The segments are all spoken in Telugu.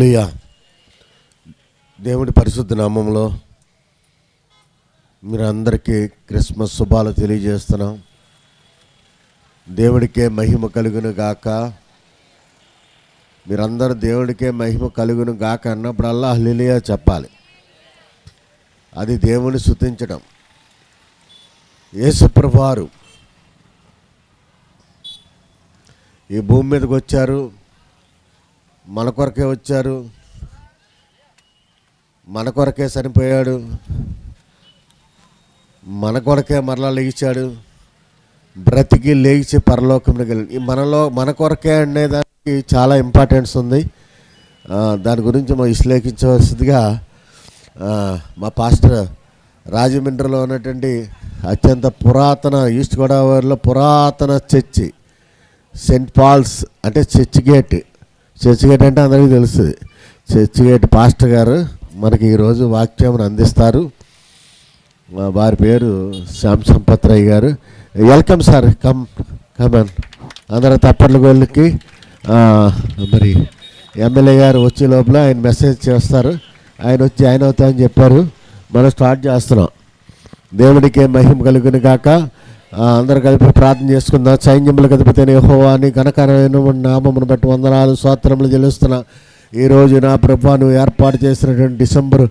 హల్లెలూయా. దేవుడి పరిశుద్ధ నామంలో మీరందరికీ క్రిస్మస్ శుభాలు తెలియజేస్తున్నాం. దేవుడికే మహిమ కలుగును గాక. మీరందరూ దేవుడికే మహిమ కలుగును గాక అన్నప్పుడల్లా హల్లెలూయా చెప్పాలి. అది దేవుని స్తుతించడం. యేసుప్రభువారు ఈ భూమి మీదకి వచ్చారు, మన కొరకే వచ్చారు, మన కొరకే చనిపోయాడు, మన కొరకే మరలా లేచాడు, బ్రతికి లేచి పరలోకంలోకి వెళ్ళాడు. ఈ మన కొరకే అనేదానికి చాలా ఇంపార్టెన్స్ ఉంది. దాని గురించి మనం విశ్లేషించవలసిందిగా మా పాస్టర్ రాజమండ్రిలో ఉన్నటువంటి అత్యంత పురాతన ఈస్ట్ గోదావరిలో పురాతన చర్చి సెయింట్ పాల్స్ అంటే చర్చ్ గేట్ అంటే అందరికీ తెలుస్తుంది. చర్చ్ గేట్ పాస్టర్ గారు మనకి ఈరోజు వాక్యం అందిస్తారు. వారి పేరు శ్యామ్ సంపత్రయ్య గారు. వెల్కమ్ సార్, కమన్ అందరూ తప్పట్ల గోళ్ళకి. మరి ఎమ్మెల్యే గారు వచ్చే లోపల ఆయన మెసేజ్ చేస్తారు. ఆయన వచ్చి జాయిన్ అవుతామని చెప్పారు. మనం స్టార్ట్ చేస్తున్నాం. దేవుడికే మహిమ కలుగును గాక. అందరూ కలిపి ప్రార్థన చేసుకుందాం. సైన్యములకు అధిపతి యెహోవా నీ ఘనకరమైన నామమును బట్టి వందనాలు స్తోత్రములు చెల్లిస్తున్నా. ఈరోజు నా ప్రభువా నువ్వు ఏర్పాటు చేసినటువంటి డిసెంబర్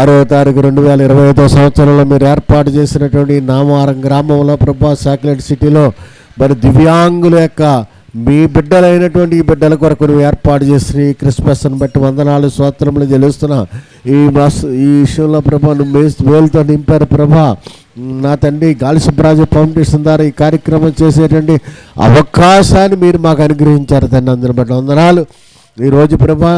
6వ తారీఖు 2025 సంవత్సరంలో మీరు ఏర్పాటు చేసినటువంటి నామవరం గ్రామంలో ప్రభువా సాక్లెట్ సిటీలో మరి దివ్యాంగుల యొక్క మీ బిడ్డలైనటువంటి ఈ బిడ్డల కొరకు నువ్వు ఏర్పాటు చేసిన ఈ క్రిస్మస్ని బట్టి వందనాలు స్తోత్రములు చెల్లిస్తున్నా. ఈ విషయంలో ప్రభా నువ్వు వేలుతో నింపారు ప్రభా. నా తండ్రి గాలి సుబ్రాజు ఫౌండేషన్ ద్వారా ఈ కార్యక్రమం చేసేటువంటి అవకాశాన్ని మీరు మాకు అనుగ్రహించారు తండ్రి. అందుని బట్టి వందనాలు. ఈరోజు ప్రభా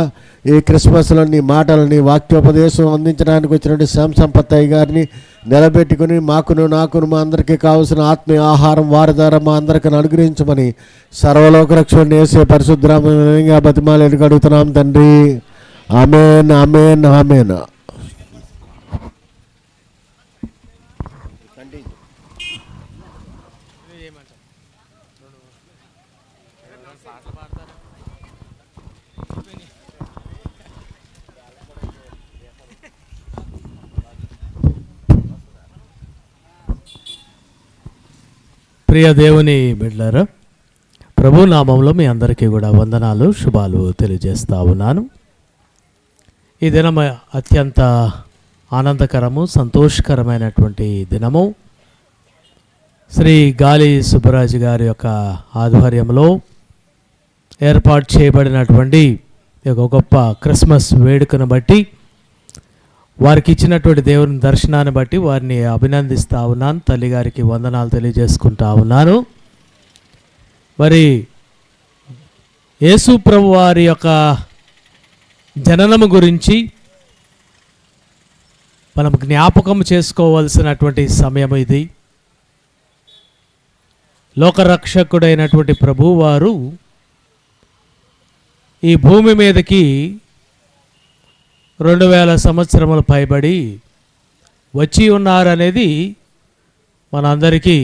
ఈ క్రిస్మస్లో నీ మాటలని వాక్యోపదేశం అందించడానికి వచ్చినటువంటి శ్యామ్ సంపత్తయ్య గారిని నిలబెట్టుకుని నాకును మా అందరికీ కావాల్సిన ఆత్మీయ ఆహారం వారి ద్వారా మా అందరికీ అనుగ్రహించమని సర్వలోక రక్షణ వేసే పరిశుద్ధరామంగా బతిమాలు అడుగుతున్నాం తండ్రి. ఆమేన్, ఆమేన్, ఆమేన్. ప్రియ దేవుని బిడ్డలారా, ప్రభు నామంలో మీ అందరికీ కూడా వందనాలు శుభాలు తెలియజేస్తా ఉన్నాను. ఈ దినం అత్యంత ఆనందకరము సంతోషకరమైనటువంటి దినము. శ్రీ గాలి సుబ్బరాజు గారి యొక్క ఆధ్వర్యంలో ఏర్పాటు చేయబడినటువంటి ఒక గొప్ప క్రిస్మస్ వేడుకను బట్టి వారికి ఇచ్చినటువంటి దేవుని దర్శనాన్ని బట్టి వారిని అభినందిస్తూ ఉన్నాను. తల్లిగారికి వందనాలు తెలియజేసుకుంటా ఉన్నాను. మరి యేసు ప్రభు వారి యొక్క జననము గురించి మనం జ్ఞాపకం చేసుకోవాల్సినటువంటి సమయం ఇది. లోకరక్షకుడైనటువంటి ప్రభువారు ఈ భూమి మీదకి 2000 సంవత్సరములు పైబడి వచ్చి ఉన్నారనేది మనందరికీ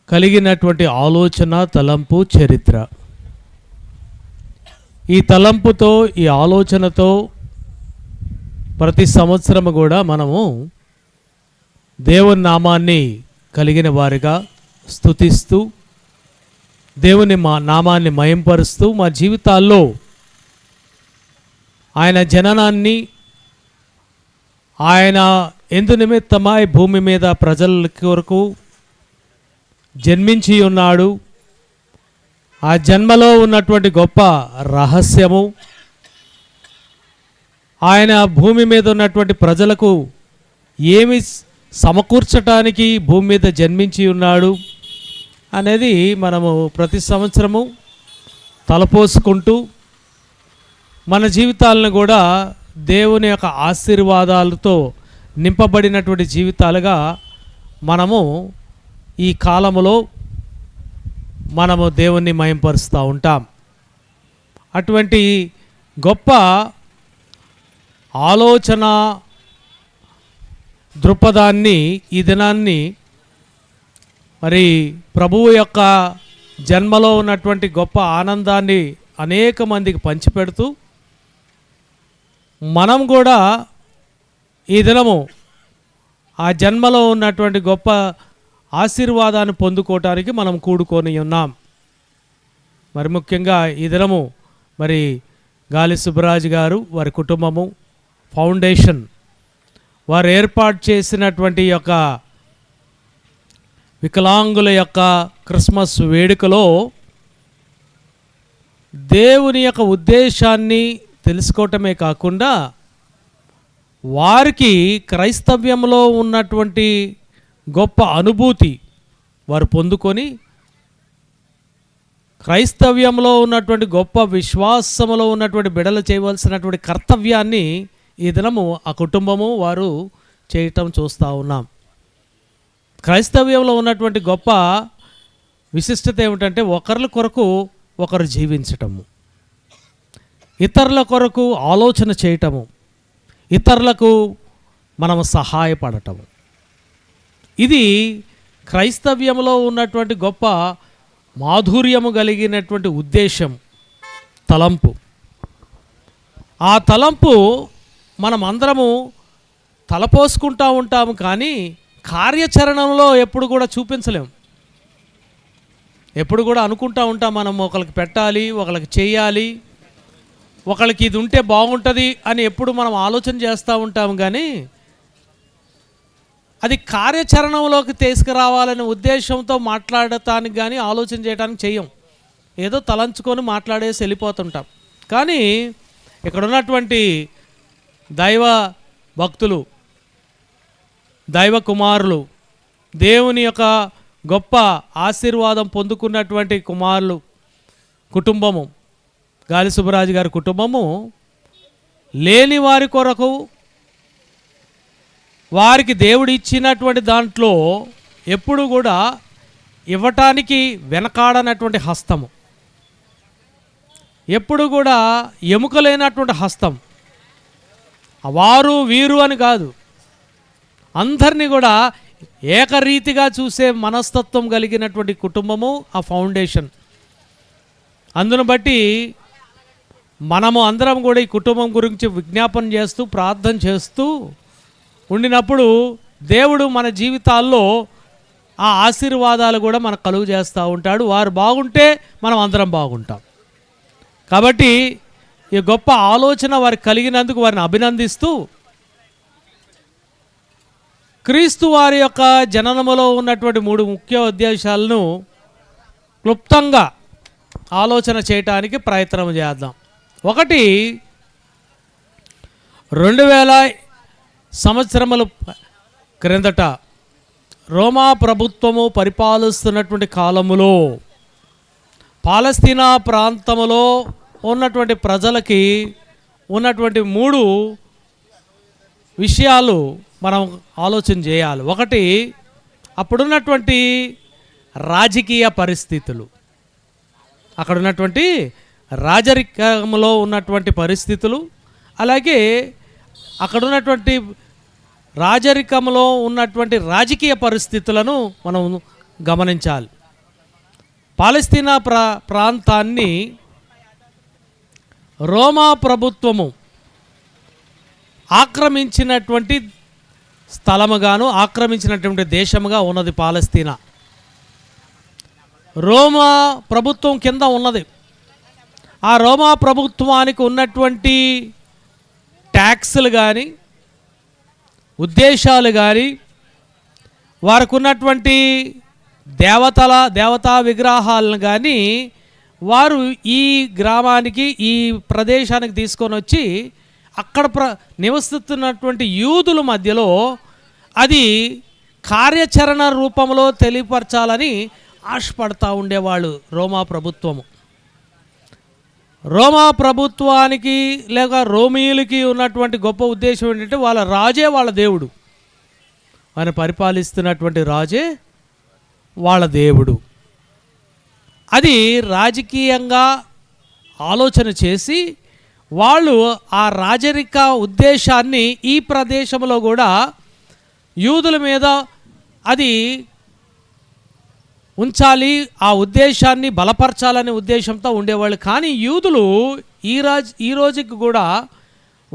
కలిగినటువంటి ఆలోచన, తలంపు, చరిత్ర. ఈ తలంపుతో ఈ ఆలోచనతో ప్రతి సంవత్సరము కూడా మనము దేవుని నామాన్ని కలిగిన వారిగా స్తుతిస్తూ దేవుని నామాన్ని మహింపరుస్తూ మా జీవితాల్లో ఆయన జననాన్ని, ఆయన ఎందు నిమిత్తమై భూమి మీద ప్రజల కొరకు జన్మించి ఉన్నాడు, ఆ జన్మలో ఉన్నటువంటి గొప్ప రహస్యము, ఆయన భూమి మీద ఉన్నటువంటి ప్రజలకు ఏమి సమకూర్చటానికి భూమి మీద జన్మించి ఉన్నాడు అనేది మనము ప్రతి సంవత్సరము తలపోసుకుంటూ మన జీవితాలను కూడా దేవుని యొక్క ఆశీర్వాదాలతో నింపబడినటువంటి జీవితాలుగా మనము ఈ కాలములో మనము దేవుణ్ణి మహింపరుస్తూ ఉంటాం. అటువంటి గొప్ప ఆలోచన దృక్పథాన్ని ఈ దినాన్ని మరి ప్రభువు యొక్క జన్మలో ఉన్నటువంటి గొప్ప ఆనందాన్ని అనేక మందికి పంచిపెడుతూ మనం కూడా ఈ దినము ఆ జన్మలో ఉన్నటువంటి గొప్ప ఆశీర్వాదాన్ని పొందుకోవటానికి మనం కూడుకొని ఉన్నాం. మరి ముఖ్యంగా ఈ దినము మరి గాలి సుబ్బరాజు గారు, వారి కుటుంబము, ఫౌండేషన్ వారు ఏర్పాటు చేసినటువంటి యొక్క వికలాంగుల యొక్క క్రిస్మస్ వేడుకలో దేవుని యొక్క ఉద్దేశాన్ని తెలుసుకోవటమే కాకుండా వారికి క్రైస్తవ్యంలో ఉన్నటువంటి గొప్ప అనుభూతి వారు పొందుకొని క్రైస్తవ్యంలో ఉన్నటువంటి గొప్ప విశ్వాసములో ఉన్నటువంటి బిడలు చేయవలసినటువంటి కర్తవ్యాన్ని ఈ దినము ఆ కుటుంబము వారు చేయటం చూస్తూ ఉన్నాం. క్రైస్తవ్యంలో ఉన్నటువంటి గొప్ప విశిష్టత ఏమిటంటే ఒకరి కొరకు ఒకరు జీవించటము, ఇతరుల కొరకు ఆలోచన చేయటము, ఇతరులకు మనం సహాయపడటము. ఇది క్రైస్తవ్యంలో ఉన్నటువంటి గొప్ప మాధుర్యము కలిగినటువంటి ఉద్దేశం, తలంపు. ఆ తలంపు మనం అందరము తలపోసుకుంటూ ఉంటాము, కానీ కార్యాచరణలో ఎప్పుడు కూడా చూపించలేము. ఎప్పుడు కూడా అనుకుంటూ ఉంటాం మనం ఒకరికి పెట్టాలి, ఒకరికి చేయాలి, ఒకరికి ఇది ఉంటే బాగుంటుంది అని ఎప్పుడు మనం ఆలోచన చేస్తూ ఉంటాము, కానీ అది కార్యాచరణలోకి తీసుకురావాలనే ఉద్దేశంతో మాట్లాడటానికి కానీ ఆలోచన చేయడానికి చెయ్యం. ఏదో తలంచుకొని మాట్లాడేసి వెళ్ళిపోతుంటాం. కానీ ఇక్కడ ఉన్నటువంటి దైవ భక్తులు, దైవ కుమారులు, దేవుని యొక్క గొప్ప ఆశీర్వాదం పొందుకున్నటువంటి కుమారులు కుటుంబము, గాలి సుబ్బరాజు గారి కుటుంబము లేని వారి కొరకు వారికి దేవుడు ఇచ్చినటువంటి దాంట్లో ఎప్పుడు కూడా ఇవ్వటానికి వెనకాడనటువంటి హస్తము, ఎప్పుడు కూడా ఎముకలేనటువంటి హస్తం. వారు వీరు అని కాదు, అందరినీ కూడా ఏకరీతిగా చూసే మనస్తత్వం కలిగినటువంటి కుటుంబము ఆ ఫౌండేషన్. అందును బట్టి మనము అందరం కూడా ఈ కుటుంబం గురించి విజ్ఞాపన చేస్తూ ప్రార్థన చేస్తూ ఉండినప్పుడు దేవుడు మన జీవితాల్లో ఆ ఆశీర్వాదాలు కూడా మనకు కలుగు చేస్తూ ఉంటాడు. వారు బాగుంటే మనం అందరం బాగుంటాం. కాబట్టి ఈ గొప్ప ఆలోచన వారికి కలిగినందుకు వారిని అభినందిస్తూ క్రీస్తు వారి యొక్క జననములో ఉన్నటువంటి 3 ముఖ్య ఉద్దేశాలను క్లుప్తంగా ఆలోచన చేయటానికి ప్రయత్నం చేద్దాం. ఒకటి, 2000 సంవత్సరముల క్రిందట రోమా ప్రభుత్వము పరిపాలిస్తున్నటువంటి కాలములో పాలస్తీనా ప్రాంతములో ఉన్నటువంటి ప్రజలకి ఉన్నటువంటి 3 విషయాలు మనం ఆలోచన చేయాలి. ఒకటి, అప్పుడున్నటువంటి రాజకీయ పరిస్థితులు, అక్కడ ఉన్నటువంటి రాజరికంలో ఉన్నటువంటి పరిస్థితులు, అలాగే అక్కడ ఉన్నటువంటి రాజరికంలో ఉన్నటువంటి రాజకీయ పరిస్థితులను మనం గమనించాలి. పాలస్తీనా ప్రాంతాన్ని రోమా ప్రభుత్వము ఆక్రమించినటువంటి స్థలముగాను ఆక్రమించినటువంటి దేశముగా ఉన్నది పాలస్తీనా. రోమా ప్రభుత్వం కింద ఉన్నది. ఆ రోమా ప్రభుత్వానికి ఉన్నటువంటి ట్యాక్సులు కానీ ఉద్దేశాలు కానీ వారికి ఉన్నటువంటి దేవతా విగ్రహాలను కానీ వారు ఈ గ్రామానికి ఈ ప్రదేశానికి తీసుకొని వచ్చి అక్కడ నివసిస్తున్నటువంటి యూదుల మధ్యలో అది కార్యాచరణ రూపంలో తెలియపరచాలని ఆశపడతా ఉండేవాళ్ళు రోమా ప్రభుత్వము. రోమా ప్రభుత్వానికి లేక రోమీయులకి ఉన్నటువంటి గొప్ప ఉద్దేశం ఏంటంటే వాళ్ళ రాజే వాళ్ళ దేవుడు, ఆయన పరిపాలిస్తున్నటువంటి రాజే వాళ్ళ దేవుడు. అది రాజకీయంగా ఆలోచన చేసి వాళ్ళు ఆ రాజరిక ఉద్దేశాన్ని ఈ ప్రదేశంలో కూడా యూదుల మీద అది ఉంచాలి, ఆ ఉద్దేశాన్ని బలపరచాలనే ఉద్దేశంతో ఉండేవాళ్ళు. కానీ యూదులు ఈ రోజుకి కూడా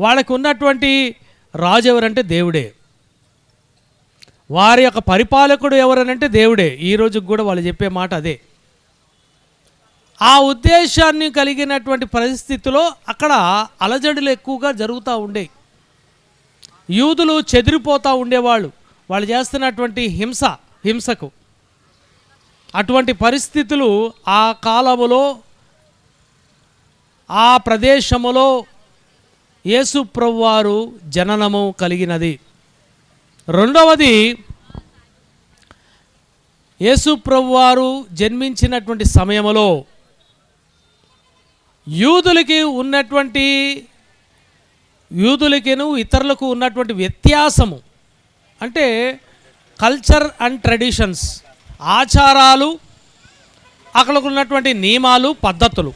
వాళ్ళకు ఉన్నటువంటి రాజు ఎవరంటే దేవుడే, వారి యొక్క పరిపాలకుడు ఎవరనంటే దేవుడే. ఈ రోజుకి కూడా వాళ్ళు చెప్పే మాట అదే. ఆ ఉద్దేశాన్ని కలిగినటువంటి పరిస్థితిలో అక్కడ అలజడులు ఎక్కువగా జరుగుతూ ఉండేవి. యూదులు చెదిరిపోతూ ఉండేవాళ్ళు వాళ్ళు చేస్తున్నటువంటి హింసకు. అటువంటి పరిస్థితులు ఆ కాలములో ఆ ప్రదేశములో యేసు ప్రభువారు జననము కలిగినది. రెండవది, యేసు ప్రభువారు జన్మించినటువంటి సమయంలో యూదులకిను ఇతరులకు ఉన్నటువంటి వ్యత్యాసము అంటే కల్చర్ అండ్ ట్రెడిషన్స్, ఆచారాలు, అక్కడికి ఉన్నటువంటి నియమాలు, పద్ధతులు,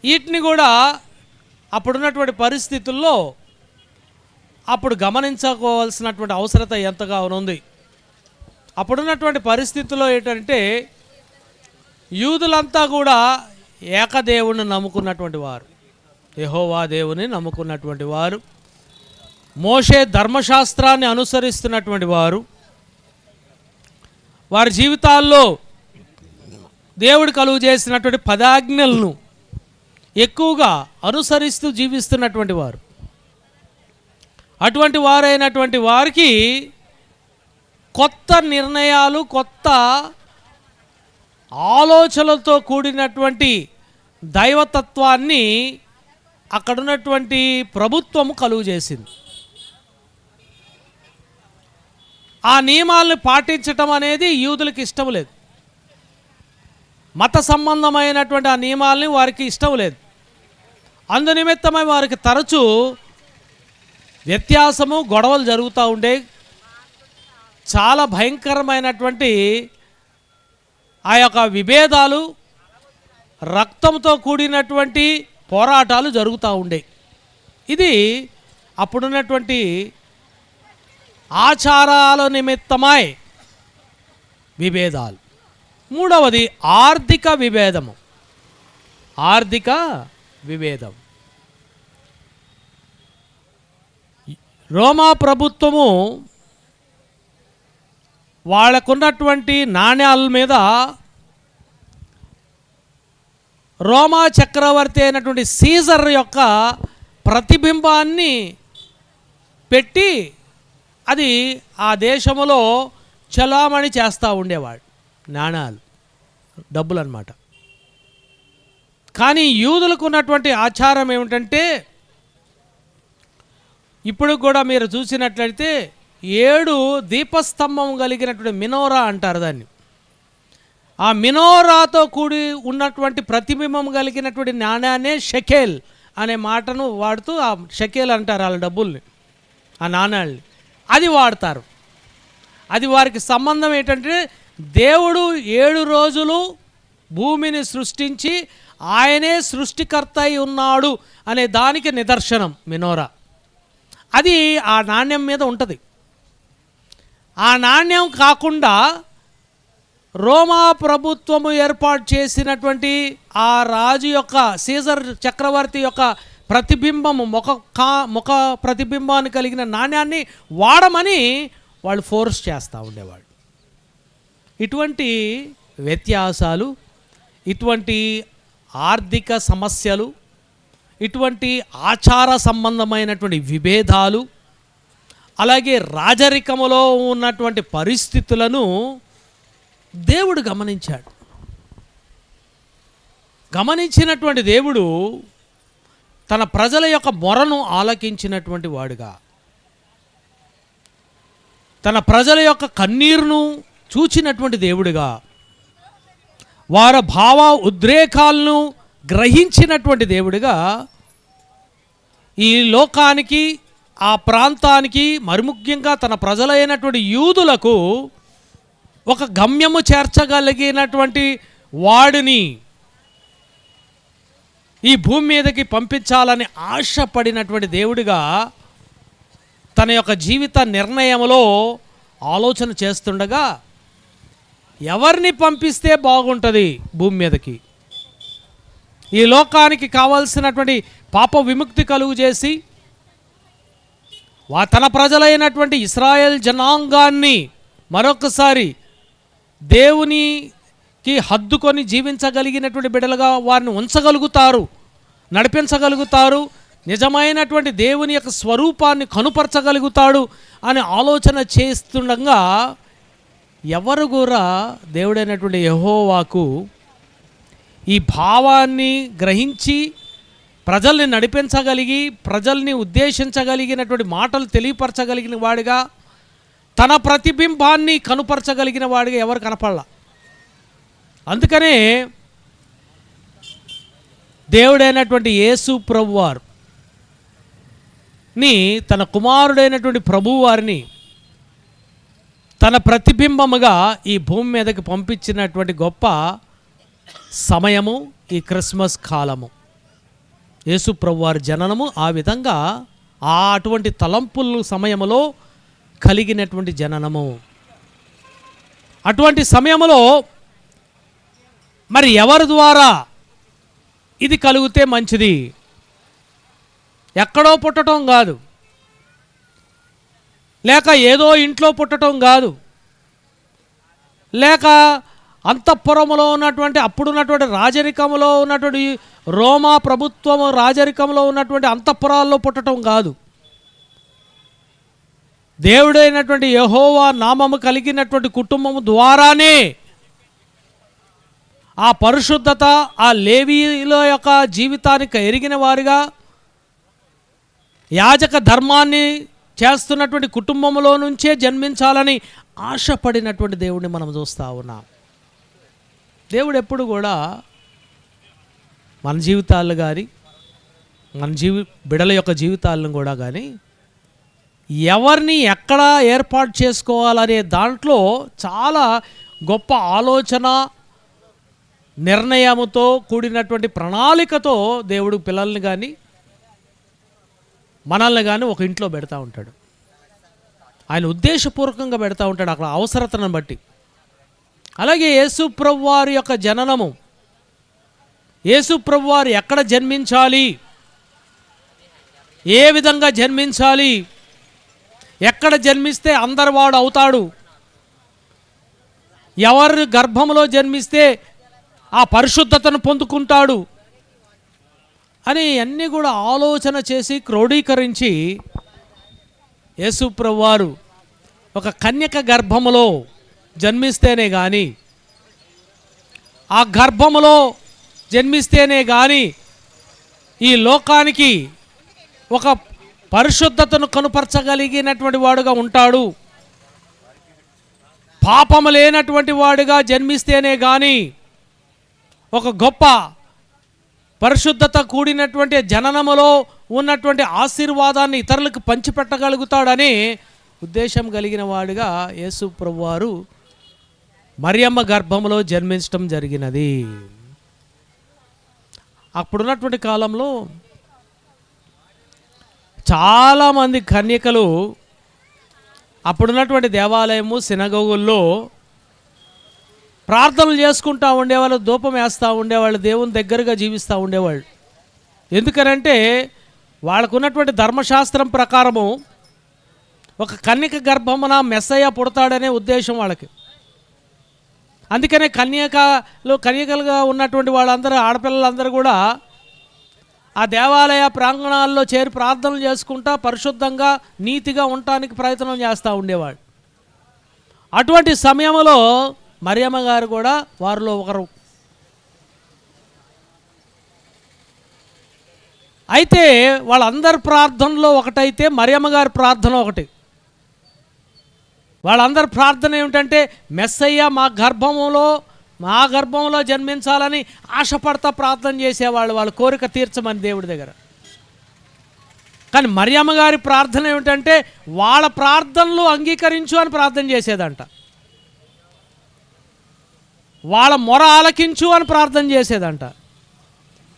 వీటిని కూడా అప్పుడున్నటువంటి పరిస్థితుల్లో అప్పుడు గమనించుకోవాల్సినటువంటి అవసరత ఎంతగా ఉంది. అప్పుడున్నటువంటి పరిస్థితుల్లో ఏంటంటే యూదులంతా కూడా ఏకదేవుని నమ్ముకున్నటువంటి వారు, యెహోవా దేవుని నమ్ముకున్నటువంటి వారు, మోషే ధర్మశాస్త్రాన్ని అనుసరిస్తున్నటువంటి వారు, వారి జీవితాల్లో దేవుడు కలుగు చేసినటువంటి 10 ఆజ్ఞలను ఎక్కువగా అనుసరిస్తూ జీవిస్తున్నటువంటి వారు. అటువంటి వారైనటువంటి వారికి కొత్త నిర్ణయాలు, కొత్త ఆలోచనలతో కూడినటువంటి దైవతత్వాన్ని అక్కడున్నటువంటి ప్రభుత్వము కలుగు చేసింది. ఆ నియమాలను పాటించటం అనేది యూదులకు ఇష్టం లేదు. మత సంబంధమైనటువంటి ఆ నియమాలని వారికి ఇష్టం లేదు. అందునిమిత్తమై వారికి తరచూ వ్యత్యాసము, గొడవలు జరుగుతూ ఉండే, చాలా భయంకరమైనటువంటి ఆ యొక్క విభేదాలు, రక్తంతో కూడినటువంటి పోరాటాలు జరుగుతూ ఉండే. ఇది అప్పుడున్నటువంటి ఆచారాల నిమిత్తమై విభేదాలు. మూడవది ఆర్థిక విభేదం. రోమా ప్రభుత్వము వాళ్ళకున్నటువంటి నాణ్యాల మీద రోమా చక్రవర్తి అయినటువంటి సీజర్ యొక్క ప్రతిబింబాన్ని పెట్టి అది ఆ దేశంలో చలామణి చేస్తూ ఉండేవాడు. నాణాలు, డబ్బులు అన్నమాట. కానీ యూదులకు ఉన్నటువంటి ఆచారం ఏమిటంటే, ఇప్పుడు కూడా మీరు చూసినట్లయితే 7 దీపస్తంభం కలిగినటువంటి మినోరా అంటారు దాన్ని. ఆ మినోరాతో కూడి ఉన్నటువంటి ప్రతిబింబం కలిగినటువంటి నాణ్యాన్నే షెకేల్ అనే మాటను వాడుతూ, ఆ షెకేల్ అంటారు వాళ్ళ డబ్బుల్ని, ఆ నాణ్యాల్ని, అది వాడతారు. అది వారికి సంబంధం ఏంటంటే దేవుడు 7 రోజులు భూమిని సృష్టించి ఆయనే సృష్టికర్త అయి ఉన్నాడు అనే దానికి నిదర్శనం మినోరా. అది ఆ నాణ్యం మీద ఉంటుంది. ఆ నాణ్యం కాకుండా రోమా ప్రభుత్వము ఏర్పాటు చేసినటువంటి ఆ రాజు యొక్క, సీజర్ చక్రవర్తి యొక్క ప్రతిబింబము, ముఖ ప్రతిబింబాన్ని కలిగిన నాణ్యాన్ని వాడమని వాళ్ళు ఫోర్స్ చేస్తూ ఉండేవాళ్ళు. ఇటువంటి వ్యత్యాసాలు, ఇటువంటి ఆర్థిక సమస్యలు, ఇటువంటి ఆచార సంబంధమైనటువంటి విభేదాలు, అలాగే రాజరికములో ఉన్నటువంటి పరిస్థితులను దేవుడు గమనించాడు. గమనించినటువంటి దేవుడు తన ప్రజల యొక్క మొరను ఆలకించినటువంటి వాడుగా, తన ప్రజల యొక్క కన్నీరును చూచినటువంటి దేవుడిగా, వారి భావ ఉద్రేకాలను గ్రహించినటువంటి దేవుడిగా ఈ లోకానికి, ఆ ప్రాంతానికి, మరి ముఖ్యంగా తన ప్రజలైనటువంటి యూదులకు ఒక గమ్యము చేర్చగలిగినటువంటి వాడిని ఈ భూమి మీదకి పంపించాలని ఆశపడినటువంటి దేవుడిగా తన యొక్క జీవిత నిర్ణయంలో ఆలోచన చేస్తుండగా, ఎవరిని పంపిస్తే బాగుంటుంది భూమి మీదకి, ఈ లోకానికి కావాల్సినటువంటి పాప విముక్తి కలుగు చేసి తన ప్రజలైనటువంటి ఇశ్రాయేల్ జనాంగాన్ని మరొకసారి దేవునికి హద్దుకొని జీవించగలిగినటువంటి బిడ్డలుగా వారిని ఉంచగలుగుతారు, నడిపించగలుగుతారు, నిజమైనటువంటి దేవుని యొక్క స్వరూపాన్ని కనుపరచగలుగుతాడు అని ఆలోచన చేస్తుండగా ఎవరు కూడా దేవుడైనటువంటి యెహోవాకు ఈ భావాన్ని గ్రహించి ప్రజల్ని నడిపించగలిగి ప్రజల్ని ఉద్దేశించగలిగినటువంటి మాటలు తెలియపరచగలిగిన వాడిగా, తన ప్రతిబింబాన్ని కనుపరచగలిగిన వాడిగా ఎవరు కనపడలా. అందుకనే దేవుడైనటువంటి యేసు ప్రభువారు తన కుమారుడైనటువంటి ప్రభువారిని తన ప్రతిబింబముగా ఈ భూమి మీదకి పంపించినటువంటి గొప్ప సమయము ఈ క్రిస్మస్ కాలము. యేసు ప్రభువారి జననము ఆ విధంగా అటువంటి తలంపుల సమయములో కలిగినటువంటి జననము. అటువంటి సమయంలో మరి ఎవరి ద్వారా ఇది కలిగితే మంచిది? ఎక్కడో పుట్టడం కాదు, లేక ఏదో ఇంట్లో పుట్టడం కాదు, లేక అంతఃపురములో ఉన్నటువంటి అప్పుడున్నటువంటి రాజరికంలో ఉన్నటువంటి రోమా ప్రభుత్వము రాజరికంలో ఉన్నటువంటి అంతఃపురాల్లో పుట్టడం కాదు. దేవుడైనటువంటి యెహోవా నామము కలిగినటువంటి కుటుంబము ద్వారానే ఆ పరిశుద్ధత, ఆ లేవీల యొక్క జీవితానికి ఎరిగిన వారిగా యాజక ధర్మాన్ని చేస్తున్నటువంటి కుటుంబంలో నుంచే జన్మించాలని ఆశపడినటువంటి దేవుడిని మనం చూస్తూ ఉన్నాం. దేవుడు ఎప్పుడు కూడా మన జీవితాలు కానీ మన బిడల యొక్క జీవితాలను కూడా కానీ ఎవరిని ఎక్కడ ఏర్పాటు చేసుకోవాలనే దాంట్లో చాలా గొప్ప ఆలోచన, నిర్ణయముతో కూడినటువంటి ప్రణాళికతో దేవుడు పిల్లల్ని కానీ మనల్ని కానీ ఒక ఇంట్లో పెడతా ఉంటాడు. ఆయన ఉద్దేశపూర్వకంగా పెడతా ఉంటాడు అక్కడ అవసరతను బట్టి. అలాగే యేసు ప్రభువారి యొక్క జననము, యేసు ప్రభువారు ఎక్కడ జన్మించాలి, ఏ విధంగా జన్మించాలి, ఎక్కడ జన్మిస్తే అందరు వాడు అవుతాడు, ఎవరి గర్భంలో జన్మిస్తే ఆ పరిశుద్ధతను పొందుకుంటాడు అని అన్నీ కూడా ఆలోచన చేసి క్రోడీకరించి యేసు ప్రభువారు ఒక కన్యక గర్భములో జన్మిస్తేనే కానీ, ఆ గర్భములో జన్మిస్తేనే కానీ ఈ లోకానికి ఒక పరిశుద్ధతను కనుపరచగలిగినటువంటి వాడుగా ఉంటాడు. పాపము లేనటువంటి వాడుగా జన్మిస్తేనే కానీ ఒక గొప్ప పరిశుద్ధత కూడినటువంటి జననములో ఉన్నటువంటి ఆశీర్వాదాన్ని ఇతరులకు పంచిపెట్టగలుగుతాడని ఉద్దేశం కలిగిన వాడుగా యేసు ప్రభువారు మరియమ్మ గర్భములో జన్మించడం జరిగినది. అప్పుడున్నటువంటి కాలంలో చాలామంది కన్యకలు అప్పుడున్నటువంటి దేవాలయము సినగోగుల్లో ప్రార్థనలు చేసుకుంటూ ఉండేవాళ్ళు, ధూపం వేస్తూ ఉండేవాళ్ళు, దేవుని దగ్గరగా జీవిస్తూ ఉండేవాళ్ళు. ఎందుకనంటే వాళ్ళకున్నటువంటి ధర్మశాస్త్రం ప్రకారము ఒక కన్యక గర్భమున మెస్సయ్య పుడతాడనే ఉద్దేశం వాళ్ళకి. అందుకనే కన్యకలుగా ఉన్నటువంటి వాళ్ళందరూ, ఆడపిల్లలందరూ కూడా ఆ దేవాలయ ప్రాంగణాల్లో చేరి ప్రార్థనలు చేసుకుంటా పరిశుద్ధంగా నీతిగా ఉండటానికి ప్రయత్నం చేస్తూ ఉండేవాళ్ళు. అటువంటి సమయంలో మరియమ్మ గారు కూడా వారిలో ఒకరు. అయితే వాళ్ళందరి ప్రార్థనలో ఒకటైతే మరియమ్మ గారి ప్రార్థన ఒకటి. వాళ్ళందరి ప్రార్థన ఏమిటంటే మెస్సయ్య మా గర్భంలో జన్మించాలని ఆశపడతా ప్రార్థన చేసేవాళ్ళు, వాళ్ళ కోరిక తీర్చమని దేవుడి దగ్గర. కానీ మరియమ్మ గారి ప్రార్థన ఏమిటంటే వాళ్ళ ప్రార్థనలు అంగీకరించు అని ప్రార్థన చేసేదంట. వాళ్ళ మొర ఆలకించు అని ప్రార్థన చేసేదంట.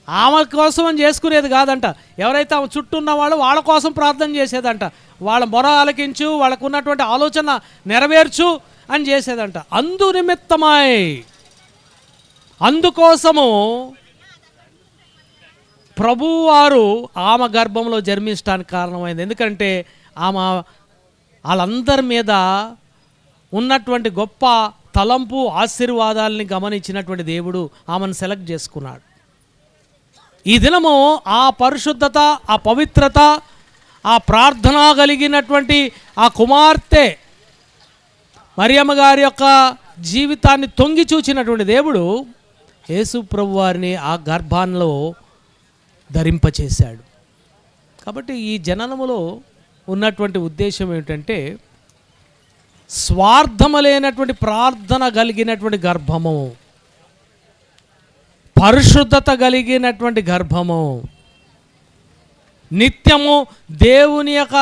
ఆమె కోసం అని చేసుకునేది కాదంట. ఎవరైతే ఆమె చుట్టూ ఉన్నవాళ్ళు వాళ్ళ కోసం ప్రార్థన చేసేదంట. వాళ్ళ మొర ఆలకించు, వాళ్ళకు ఉన్నటువంటి ఆలోచన నెరవేర్చు అని చేసేదంట. అందుకోసము ప్రభువారు ఆమె గర్భంలో జన్మించడానికి కారణమైంది. ఎందుకంటే ఆమె వాళ్ళందరి మీద ఉన్నటువంటి గొప్ప తలంపు ఆశీర్వాదాలని గమనించినటువంటి దేవుడు ఆమెను సెలెక్ట్ చేసుకున్నాడు. ఈ దినము ఆ పరిశుద్ధత, ఆ పవిత్రత, ఆ ప్రార్థన కలిగినటువంటి ఆ కుమార్తె మరియమ్మ గారి యొక్క జీవితాన్ని తొంగి చూచినటువంటి దేవుడు యేసు ప్రభు వారిని ఆ గర్భాల్లో ధరింపచేశాడు. కాబట్టి ఈ జననములో ఉన్నటువంటి ఉద్దేశం ఏమిటంటే స్వార్థము లేనటువంటి ప్రార్థన కలిగినటువంటి గర్భము, పరిశుద్ధత కలిగినటువంటి గర్భము, నిత్యము దేవుని యొక్క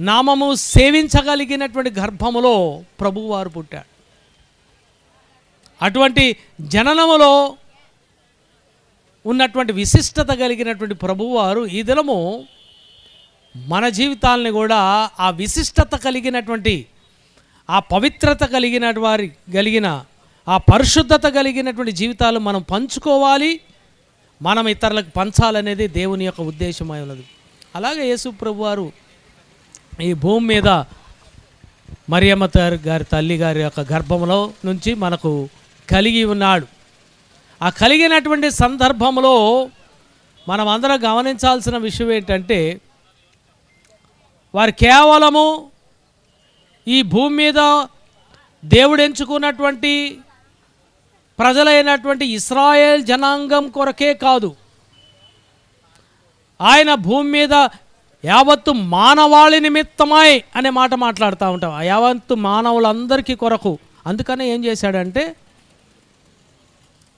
నామము సేవించగలిగినటువంటి గర్భములో ప్రభువారు పుట్టాడు. అటువంటి జననములో ఉన్నటువంటి విశిష్టత కలిగినటువంటి ప్రభువారు ఈ దినము మన జీవితాలని కూడా ఆ విశిష్టత కలిగినటువంటి, ఆ పవిత్రత కలిగిన ఆ పరిశుద్ధత కలిగినటువంటి జీవితాలు మనం పంచుకోవాలి, మనం ఇతరులకు పంచాలనేది దేవుని యొక్క ఉద్దేశమై ఉన్నది. అలాగే యేసు ప్రభువారు ఈ భూమి మీద మరియమ్మ గారి తల్లి గారి యొక్క గర్భంలో నుంచి మనకు కలిగి ఉన్నాడు. ఆ కలిగినటువంటి సందర్భంలో మనం అందరం గమనించాల్సిన విషయం ఏంటంటే వారు కేవలము ఈ భూమి మీద దేవుడు ఎంచుకున్నటువంటి ప్రజలైనటువంటి ఇశ్రాయేల్ జనాంగం కొరకే కాదు, ఆయన భూమి మీద యావత్తు మానవాళి నిమిత్తమై అనే మాట మాట్లాడుతూ ఉంటాం. యావత్తు మానవులందరికీ కొరకు. అందుకనే ఏం చేశాడంటే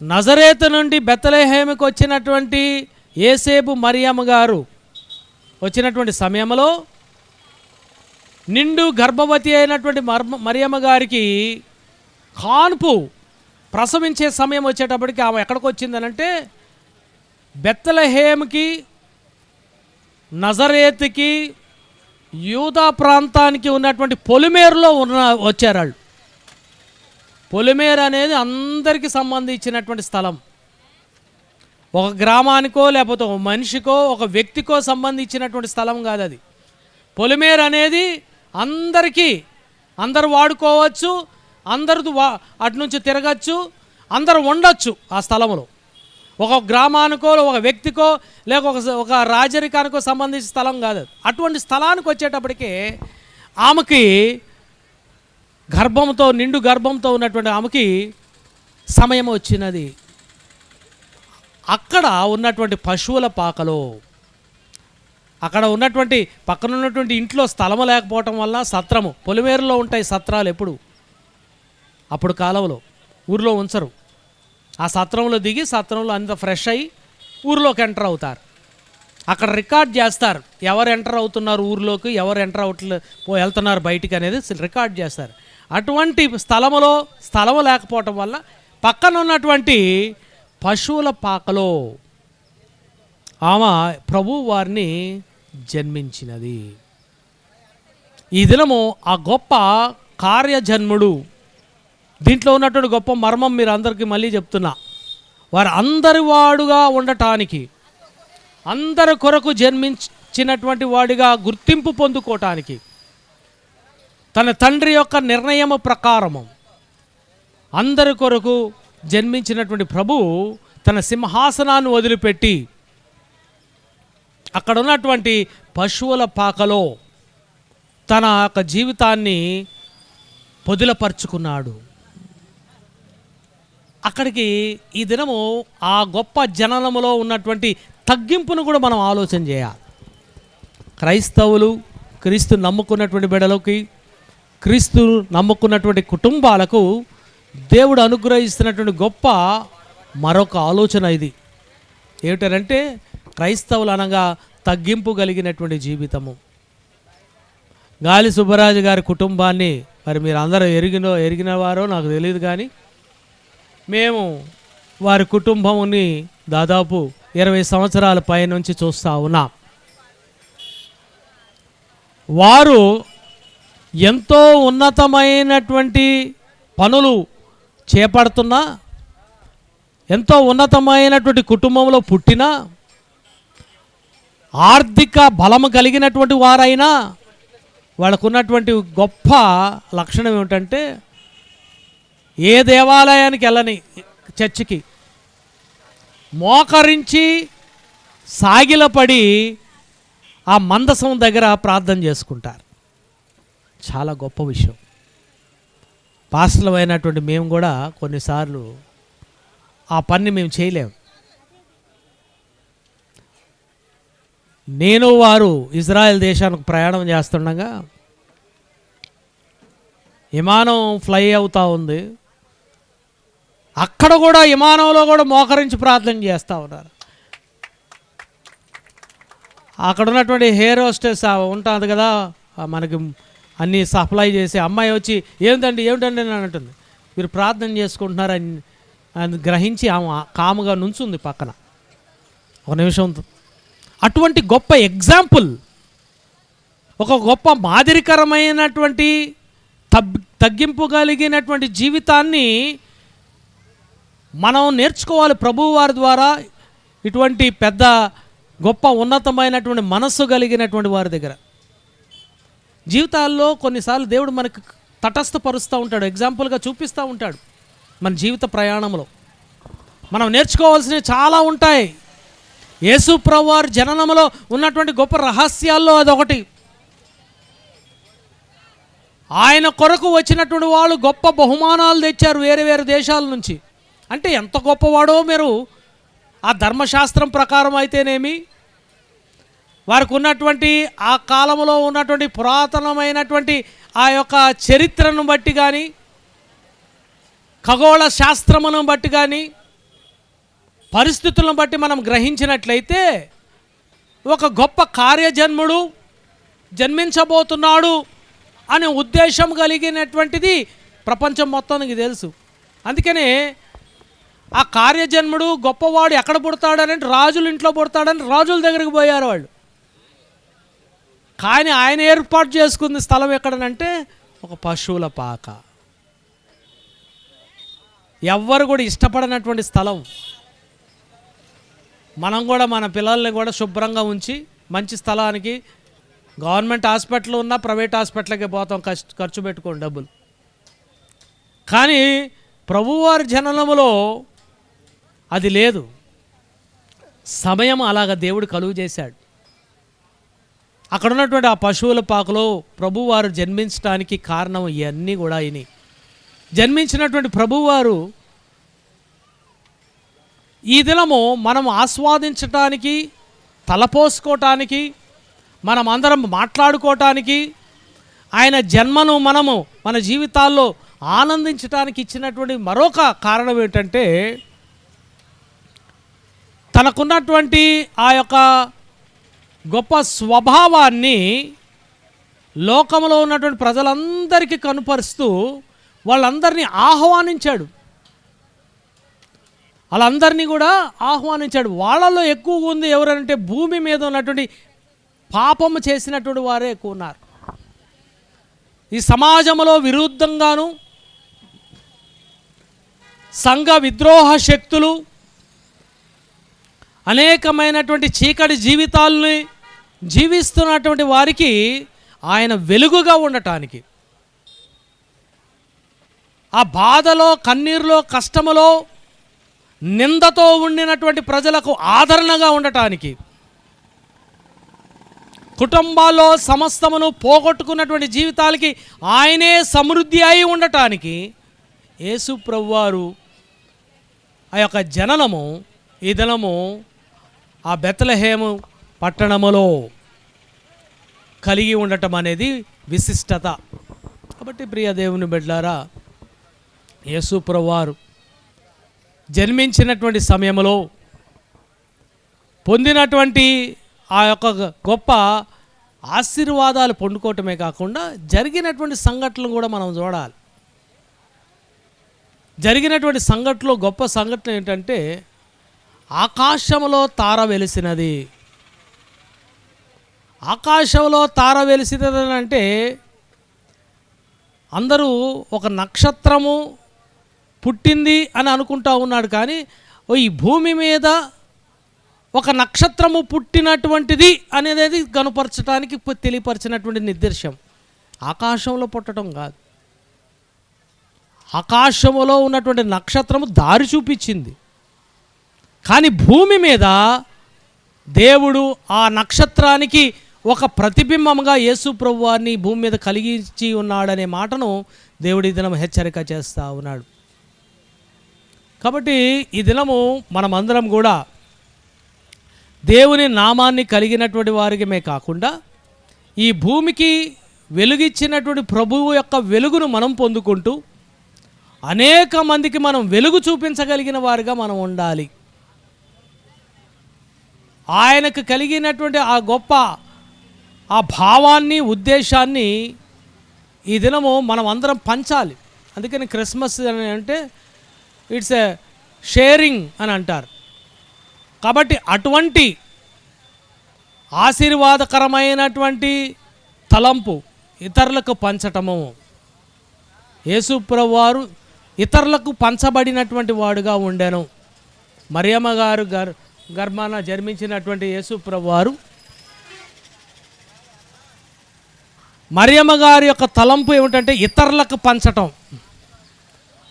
నజరేతు నుండి బెత్లెహేముకు వచ్చినటువంటి యేసేపు మరియమ్మ గారు వచ్చినటువంటి సమయంలో నిండు గర్భవతి అయినటువంటి మరియమ్మ గారికి కాన్పు ప్రసవించే సమయం వచ్చేటప్పటికి ఆమె ఎక్కడికి వచ్చిందనంటే బెత్లెహేముకి, నజరేతుకి, యూదా ప్రాంతానికి ఉన్నటువంటి పొలిమేరులో వచ్చారు వాళ్ళు. పొలిమేరు అనేది అందరికీ సంబంధించినటువంటి స్థలం. ఒక గ్రామానికో లేకపోతే ఒక మనిషికో ఒక వ్యక్తికో సంబంధించినటువంటి స్థలం కాదు అది. పొలిమేరు అనేది అందరికీ, అందరు వాడుకోవచ్చు, అందరు అటు నుంచి తిరగచ్చు, అందరు ఉండొచ్చు ఆ స్థలంలో. ఒక గ్రామానికో ఒక వ్యక్తికో లేక ఒక రాజరికానికో సంబంధించిన స్థలం కాదు. అటువంటి స్థలానికి వచ్చేటప్పటికే ఆమెకి గర్భంతో, నిండు గర్భంతో ఉన్నటువంటి ఆమెకి సమయం వచ్చినది. అక్కడ ఉన్నటువంటి పశువుల పాకలో, అక్కడ ఉన్నటువంటి పక్కన ఉన్నటువంటి ఇంట్లో స్థలము లేకపోవటం వల్ల సత్రము, పొలిమేరులో ఉంటాయి సత్రాలు. ఎప్పుడు అప్పుడు కాలంలో ఊరిలో ఉంచరు. ఆ సత్రంలో దిగి సత్రంలో అంత ఫ్రెష్ అయ్యి ఊరిలోకి ఎంటర్ అవుతారు. అక్కడ రికార్డ్ చేస్తారు ఎవరు ఎంటర్ అవుతున్నారు ఊరిలోకి, ఎవరు ఎంటర్ వెళ్తున్నారు బయటికి అనేది రికార్డ్ చేస్తారు. అటువంటి స్థలము లేకపోవటం వల్ల పక్కన ఉన్నటువంటి పశువుల పాకలో ఆమె ప్రభు వారిని జన్మించినది. ఈ దినము ఆ గొప్ప కార్యజన్ముడు, దీంట్లో ఉన్నటువంటి గొప్ప మర్మం మీరు అందరికీ మళ్ళీ చెప్తున్నా, వారు అందరి వాడుగా ఉండటానికి, అందరి కొరకు జన్మించినటువంటి వాడిగా గుర్తింపు పొందుకోవటానికి తన తండ్రి యొక్క నిర్ణయము ప్రకారము అందరి కొరకు జన్మించినటువంటి ప్రభువు తన సింహాసనాన్ని వదిలిపెట్టి అక్కడ ఉన్నటువంటి పశువుల పాకలో తన యొక్క జీవితాన్ని పొదిలపరుచుకున్నాడు. అక్కడికి ఈ దినము ఆ గొప్ప జననములో ఉన్నటువంటి తగ్గింపును కూడా మనం ఆలోచన చేయాలి. క్రైస్తవులు, క్రీస్తు నమ్ముకున్నటువంటి బిడ్డలకి, క్రీస్తు నమ్ముకున్నటువంటి కుటుంబాలకు దేవుడు అనుగ్రహిస్తున్నటువంటి గొప్ప మరొక ఆలోచన ఇది. ఏమిటంటే క్రైస్తవులు అనగా తగ్గింపు కలిగినటువంటి జీవితము. గాలి సుబ్బరాజు గారి కుటుంబాన్ని మరి మీరు అందరూ ఎరిగినవారో నాకు తెలియదు, కానీ మేము వారి కుటుంబంని దాదాపు 20 సంవత్సరాల పైనుంచి చూస్తూ ఉన్నాం. వారు ఎంతో ఉన్నతమైనటువంటి పనులు చేపడుతున్నా, ఎంతో ఉన్నతమైనటువంటి కుటుంబంలో పుట్టినా ఆర్థిక బలము కలిగినటువంటి వారైనా వాళ్ళకున్నటువంటి గొప్ప లక్షణం ఏమిటంటే ఏ దేవాలయానికి వెళ్ళని, చర్చికి మోకరించి సాగిలపడి ఆ మందసం దగ్గర ప్రార్థన చేసుకుంటారు. చాలా గొప్ప విషయం. పాస్టర్లు అయినటువంటి మేము కూడా కొన్నిసార్లు ఆ పని మేము చేయలేము. నేను వారు ఇజ్రాయెల్ దేశానికి ప్రయాణం చేస్తుండగా విమానం ఫ్లై అవుతూ ఉంది. అక్కడ కూడా విమానంలో కూడా మోకరించి ప్రార్థన చేస్తూ ఉన్నారు. అక్కడ ఉన్నటువంటి హెయిర్ హోస్టెస్ ఉంటుంది కదా, మనకి అన్నీ సప్లై చేసి అమ్మాయి వచ్చి ఏమిటండి అని అంటుంది. మీరు ప్రార్థన చేసుకుంటున్నారని అని గ్రహించి ఆమె కాముగా నుంచుంది పక్కన. ఒక నిమిషం. అటువంటి గొప్ప ఎగ్జాంపుల్, ఒక గొప్ప మాదిరికరమైనటువంటి తగ్గింపు కలిగినటువంటి జీవితాన్ని మనం నేర్చుకోవాలి ప్రభువు వారి ద్వారా. ఇటువంటి పెద్ద గొప్ప ఉన్నతమైనటువంటి మనస్సు కలిగినటువంటి వారి దగ్గర జీవితాల్లో కొన్నిసార్లు దేవుడు మనకు తటస్థపరుస్తూ ఉంటాడు, ఎగ్జాంపుల్గా చూపిస్తూ ఉంటాడు. మన జీవిత ప్రయాణంలో మనం నేర్చుకోవాల్సినవి చాలా ఉంటాయి. యేసు ప్రభువారి జననంలో ఉన్నటువంటి గొప్ప రహస్యాల్లో అదొకటి. ఆయన కొరకు వచ్చినటువంటి వాళ్ళు గొప్ప బహుమానాలు తెచ్చారు వేరే వేరే దేశాల నుంచి. అంటే ఎంత గొప్పవాడో మీరు ఆ ధర్మశాస్త్రం ప్రకారం అయితేనేమి, వారికి ఉన్నటువంటి ఆ కాలంలో ఉన్నటువంటి పురాతనమైనటువంటి ఆ యొక్క చరిత్రను బట్టి కానీ, ఖగోళ శాస్త్రమును బట్టి కానీ, పరిస్థితులను బట్టి మనం గ్రహించినట్లయితే ఒక గొప్ప కార్యజన్ముడు జన్మించబోతున్నాడు అనే ఉద్దేశం కలిగినటువంటిది ప్రపంచం మొత్తానికి తెలుసు. అందుకనే ఆ కార్యజన్ముడు గొప్పవాడు ఎక్కడ పుడతాడని, రాజుల ఇంట్లో పుడతాడని రాజుల దగ్గరికి పోయారు వాళ్ళు. కానీ ఆయన ఏర్పాటు చేసుకుంది స్థలం ఎక్కడనంటే ఒక పశువుల పాక. ఎవ్వరు కూడా ఇష్టపడినటువంటి స్థలం. మనం కూడా మన పిల్లల్ని కూడా శుభ్రంగా ఉంచి మంచి స్థలానికి, గవర్నమెంట్ హాస్పిటల్ ఉన్నా ప్రైవేట్ హాస్పిటల్కే పోతాం, ఖర్చు పెట్టుకోండి డబ్బులు. కానీ ప్రభువారి జననములో అది లేదు. సమయం అలాగ దేవుడు కలుగు చేశాడు. అక్కడ ఉన్నటువంటి ఆ పశువుల పాకలో ప్రభువారు జన్మించడానికి కారణం ఇవన్నీ కూడా అయినాయి. జన్మించినటువంటి ప్రభువారు ఈ దినము మనం ఆస్వాదించటానికి, తలపోసుకోవటానికి, మనం అందరం మాట్లాడుకోవటానికి, ఆయన జన్మను మనము మన జీవితాల్లో ఆనందించడానికి ఇచ్చినటువంటి మరొక కారణం ఏంటంటే, తనకున్నటువంటి ఆ యొక్క గొప్ప స్వభావాన్ని లోకంలో ఉన్నటువంటి ప్రజలందరికీ కనుపరుస్తూ వాళ్ళందరినీ ఆహ్వానించాడు. వాళ్ళందరినీ కూడా ఆహ్వానించాడు. వాళ్ళలో ఎక్కువగా ఉంది ఎవరంటే భూమి మీద ఉన్నటువంటి పాపము చేసినటువంటి వారే ఎక్కువ ఉన్నారు. ఈ సమాజంలో విరుద్ధంగాను సంఘ విద్రోహ శక్తులు అనేకమైనటువంటి చీకటి జీవితాలని జీవిస్తున్నటువంటి వారికి ఆయన వెలుగుగా ఉండటానికి, ఆ బాధలో, కన్నీరులో, కష్టములో, నిందతో ఉండినటువంటి ప్రజలకు ఆదరణగా ఉండటానికి, కుటుంబాల్లో సమస్తమును పోగొట్టుకున్నటువంటి జీవితాలకి ఆయనే సమృద్ధి అయి ఉండటానికి యేసు ప్రభువారు ఆ యొక్క జననము ఈ దినము ఆ బెత్లెహేము పట్టణములో కలిగి ఉండటం అనేది విశిష్టత. కాబట్టి ప్రియ దేవుని బిడ్డలారా, యేసు ప్రభువారు జన్మించినటువంటి సమయంలో పొందినటువంటి ఆ యొక్క గొప్ప ఆశీర్వాదాలు పొందుకోవటమే కాకుండా జరిగినటువంటి సంఘటనలు కూడా మనం చూడాలి. జరిగినటువంటి సంఘటనలో గొప్ప సంఘటన ఏంటంటే, ఆకాశంలో తార వెలిసినది. ఆకాశంలో తార వెలిసినది అంటే అందరూ ఒక నక్షత్రము పుట్టింది అని అనుకుంటా ఉన్నాడు. కానీ ఈ భూమి మీద ఒక నక్షత్రము పుట్టినటువంటిది అనేది కనుపరచడానికి తెలియపరిచినటువంటి నిర్దేశం. ఆకాశంలో పుట్టడం కాదు, ఆకాశములో ఉన్నటువంటి నక్షత్రము దారి చూపించింది. కానీ భూమి మీద దేవుడు ఆ నక్షత్రానికి ఒక ప్రతిబింబంగా యేసు ప్రభువారిని భూమి మీద కలిగించి ఉన్నాడనే మాటను దేవుడి దినం హెచ్చరిక చేస్తూ ఉన్నాడు. కాబట్టి ఈ దినము మనమందరం కూడా దేవుని నామాన్ని కలిగినటువంటి వారిమే కాకుండా ఈ భూమికి వెలుగిచ్చినటువంటి ప్రభువు యొక్క వెలుగును మనం పొందుకుంటూ అనేక మందికి మనం వెలుగు చూపించగలిగిన వారుగా మనం ఉండాలి. ఆయనకు కలిగినటువంటి ఆ గొప్ప ఆ భావాన్ని, ఉద్దేశాన్ని ఈ దినము మనం అందరం పంచాలి. అందుకని క్రిస్మస్ అని అంటే ఇట్స్ ఎ షేరింగ్ అని అంటారు. కాబట్టి అటువంటి ఆశీర్వాదకరమైనటువంటి తలంపు ఇతరులకు పంచటము, యేసు ప్రభువారు ఇతరులకు పంచబడినటువంటి వాడుగా ఉండెను. మరియమ్మ గారు గర్భాన జన్మించినటువంటి యేసు ప్రభువారు, మరియమ్మ గారి యొక్క తలంపు ఏమిటంటే ఇతరులకు పంచటం.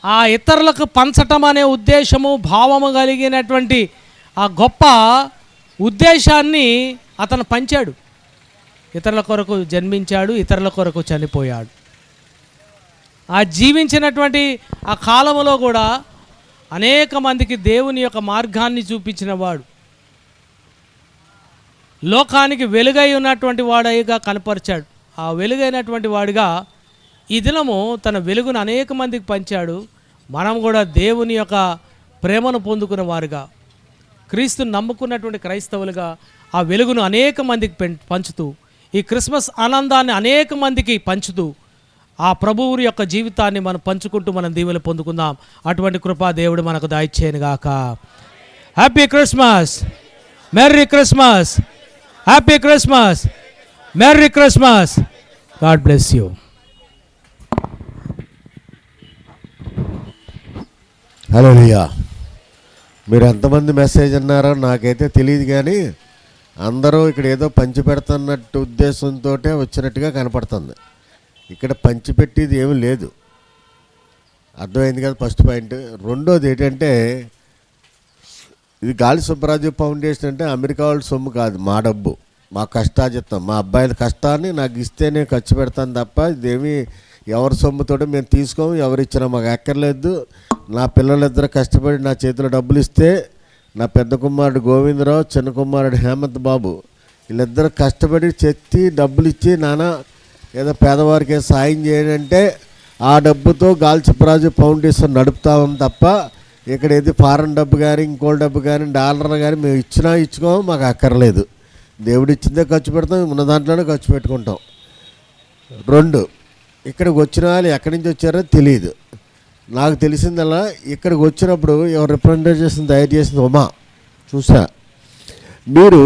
ఆ ఇతరులకు పంచటం అనే ఉద్దేశము, భావము కలిగినటువంటి ఆ గొప్ప ఉద్దేశాన్ని అతను పంచాడు. ఇతరుల కొరకు జన్మించాడు, ఇతరుల కొరకు చనిపోయాడు. ఆ జీవించినటువంటి ఆ కాలంలో కూడా అనేక మందికి దేవుని యొక్క మార్గాన్ని చూపించిన వాడు, లోకానికి వెలుగై ఉన్నటువంటి వాడిగా కనపరిచాడు. ఆ వెలుగైనటువంటి వాడిగా ఈ దినము తన వెలుగును అనేక మందికి పంచాడు. మనం కూడా దేవుని యొక్క ప్రేమను పొందుకున్న వారుగా, క్రీస్తుని నమ్ముకున్నటువంటి క్రైస్తవులుగా ఆ వెలుగును అనేక మందికి పంచుతూ, ఈ క్రిస్మస్ ఆనందాన్ని అనేక మందికి పంచుతూ ఆ ప్రభువు యొక్క జీవితాన్ని మనం పంచుకుంటూ మనం దీవెనలు పొందుకుందాం. అటువంటి కృపా దేవుడు మనకు దయచేయనుగాక. Happy Christmas, merry Christmas, happy Christmas, merry Christmas. God bless you. Hallelujah. మీరు ఎంతమంది మెసేజ్ అన్నారో నాకైతే తెలియదు, కానీ అందరూ ఇక్కడ ఏదో పంచి పెడుతున్నట్టు ఉద్దేశంతో వచ్చినట్టుగా కనపడుతుంది. ఇక్కడ పంచిపెట్టేది ఏమీ లేదు. అర్థమైంది కదా ఫస్ట్ పాయింట్. రెండోది ఏంటంటే, ఇది గాలి సుబ్బరాజు ఫౌండేషన్ అంటే అమెరికా వాళ్ళ సొమ్ము కాదు, మా డబ్బు, మా కష్టాజిత్తం, మా అబ్బాయిల కష్టాన్ని నాకు ఇస్తే నేను ఖర్చు పెడతాను తప్ప ఇదేమీ ఎవరి సొమ్ముతోటి మేము తీసుకోము. ఎవరు ఇచ్చినా మాకు అక్కర్లేదు. నా పిల్లలిద్దరూ కష్టపడి నా చేతిలో డబ్బులు ఇస్తే, నా పెద్ద కుమారుడు గోవిందరావు, చిన్న కుమారుడు హేమంత్ బాబు, వీళ్ళిద్దరూ కష్టపడి చెత్తి డబ్బులు ఇచ్చి నాన్న ఏదో పేదవారికి సాయం చేయాలంటే ఆ డబ్బుతో గాలి సుబ్బరాజు ఫౌండేషన్ నడుపుతాం తప్ప ఇక్కడ ఏది ఫారెన్ డబ్బు కానీ ఇంకో డబ్బు కానీ డాలర్ కానీ మేము ఇచ్చినా ఇచ్చుకోము, మాకు అక్కర్లేదు. దేవుడు ఇచ్చిందే ఖర్చు పెడతాం, ఉన్న దాంట్లోనే ఖర్చు పెట్టుకుంటాం. రెండు, ఇక్కడికి వచ్చిన వాళ్ళు ఎక్కడి నుంచి వచ్చారో తెలియదు. నాకు తెలిసిందల్లా ఇక్కడికి వచ్చినప్పుడు ఎవరు రిప్రజెంటేషన్ తయారు చేసింది ఉమా చూసా. మీరు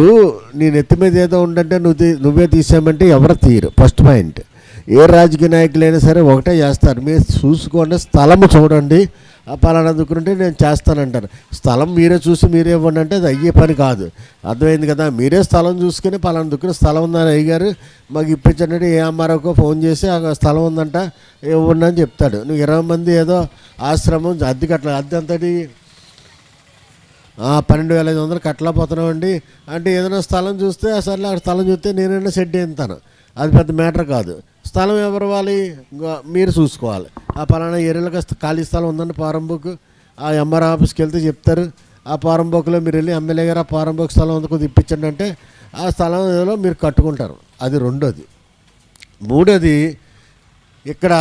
నీ నెత్తి మీద ఏదో ఉండంటే నువ్వే తీసామంటే ఎవరు తీయరు. First point. ఏ రాజకీయ నాయకులైనా సరే ఒకటే చేస్తారు, మీరు చూసుకోండి, స్థలము చూడండి, పలానా దుక్కుంటే నేను చేస్తానంటారు. స్థలం మీరే చూసి మీరే ఇవ్వండి అంటే అది అయ్యే పని కాదు. అర్థమైంది కదా. మీరే స్థలం చూసుకుని పలానా దుక్కున స్థలం ఉందని అయ్యగారు మాకు ఇప్పించండి, ఏ అమ్మారో ఫోన్ చేసి ఆ స్థలం ఉందంట ఇవ్వండి అని చెప్తాడు. నువ్వు 20 మంది ఏదో ఆశ్రమం అద్దె కట్టాలి, అద్దె అంతటి 12,500 కట్టలేకపోతున్నామండి అంటే ఏదైనా స్థలం చూస్తే అసలు ఆ స్థలం చూస్తే నేనైనా షెడ్ వేస్తాను, అది పెద్ద మ్యాటర్ కాదు. స్థలం ఎవరు ఇవ్వాలి, మీరు చూసుకోవాలి. ఆ పలానా ఏరియాలో ఖాళీ స్థలం ఉందండి ఫారం బుక్, ఆ ఎంఆర్ ఆఫీస్కి వెళ్తే చెప్తారు. ఆ ఫారం బుక్లో మీరు వెళ్ళి ఎమ్మెల్యే గారు ఆ ఫారం బుక్ స్థలం ఉంది కొద్దిగా ఇప్పించండి అంటే ఆ స్థలంలో మీరు కట్టుకుంటారు. అది రెండోది. మూడోది, ఇక్కడ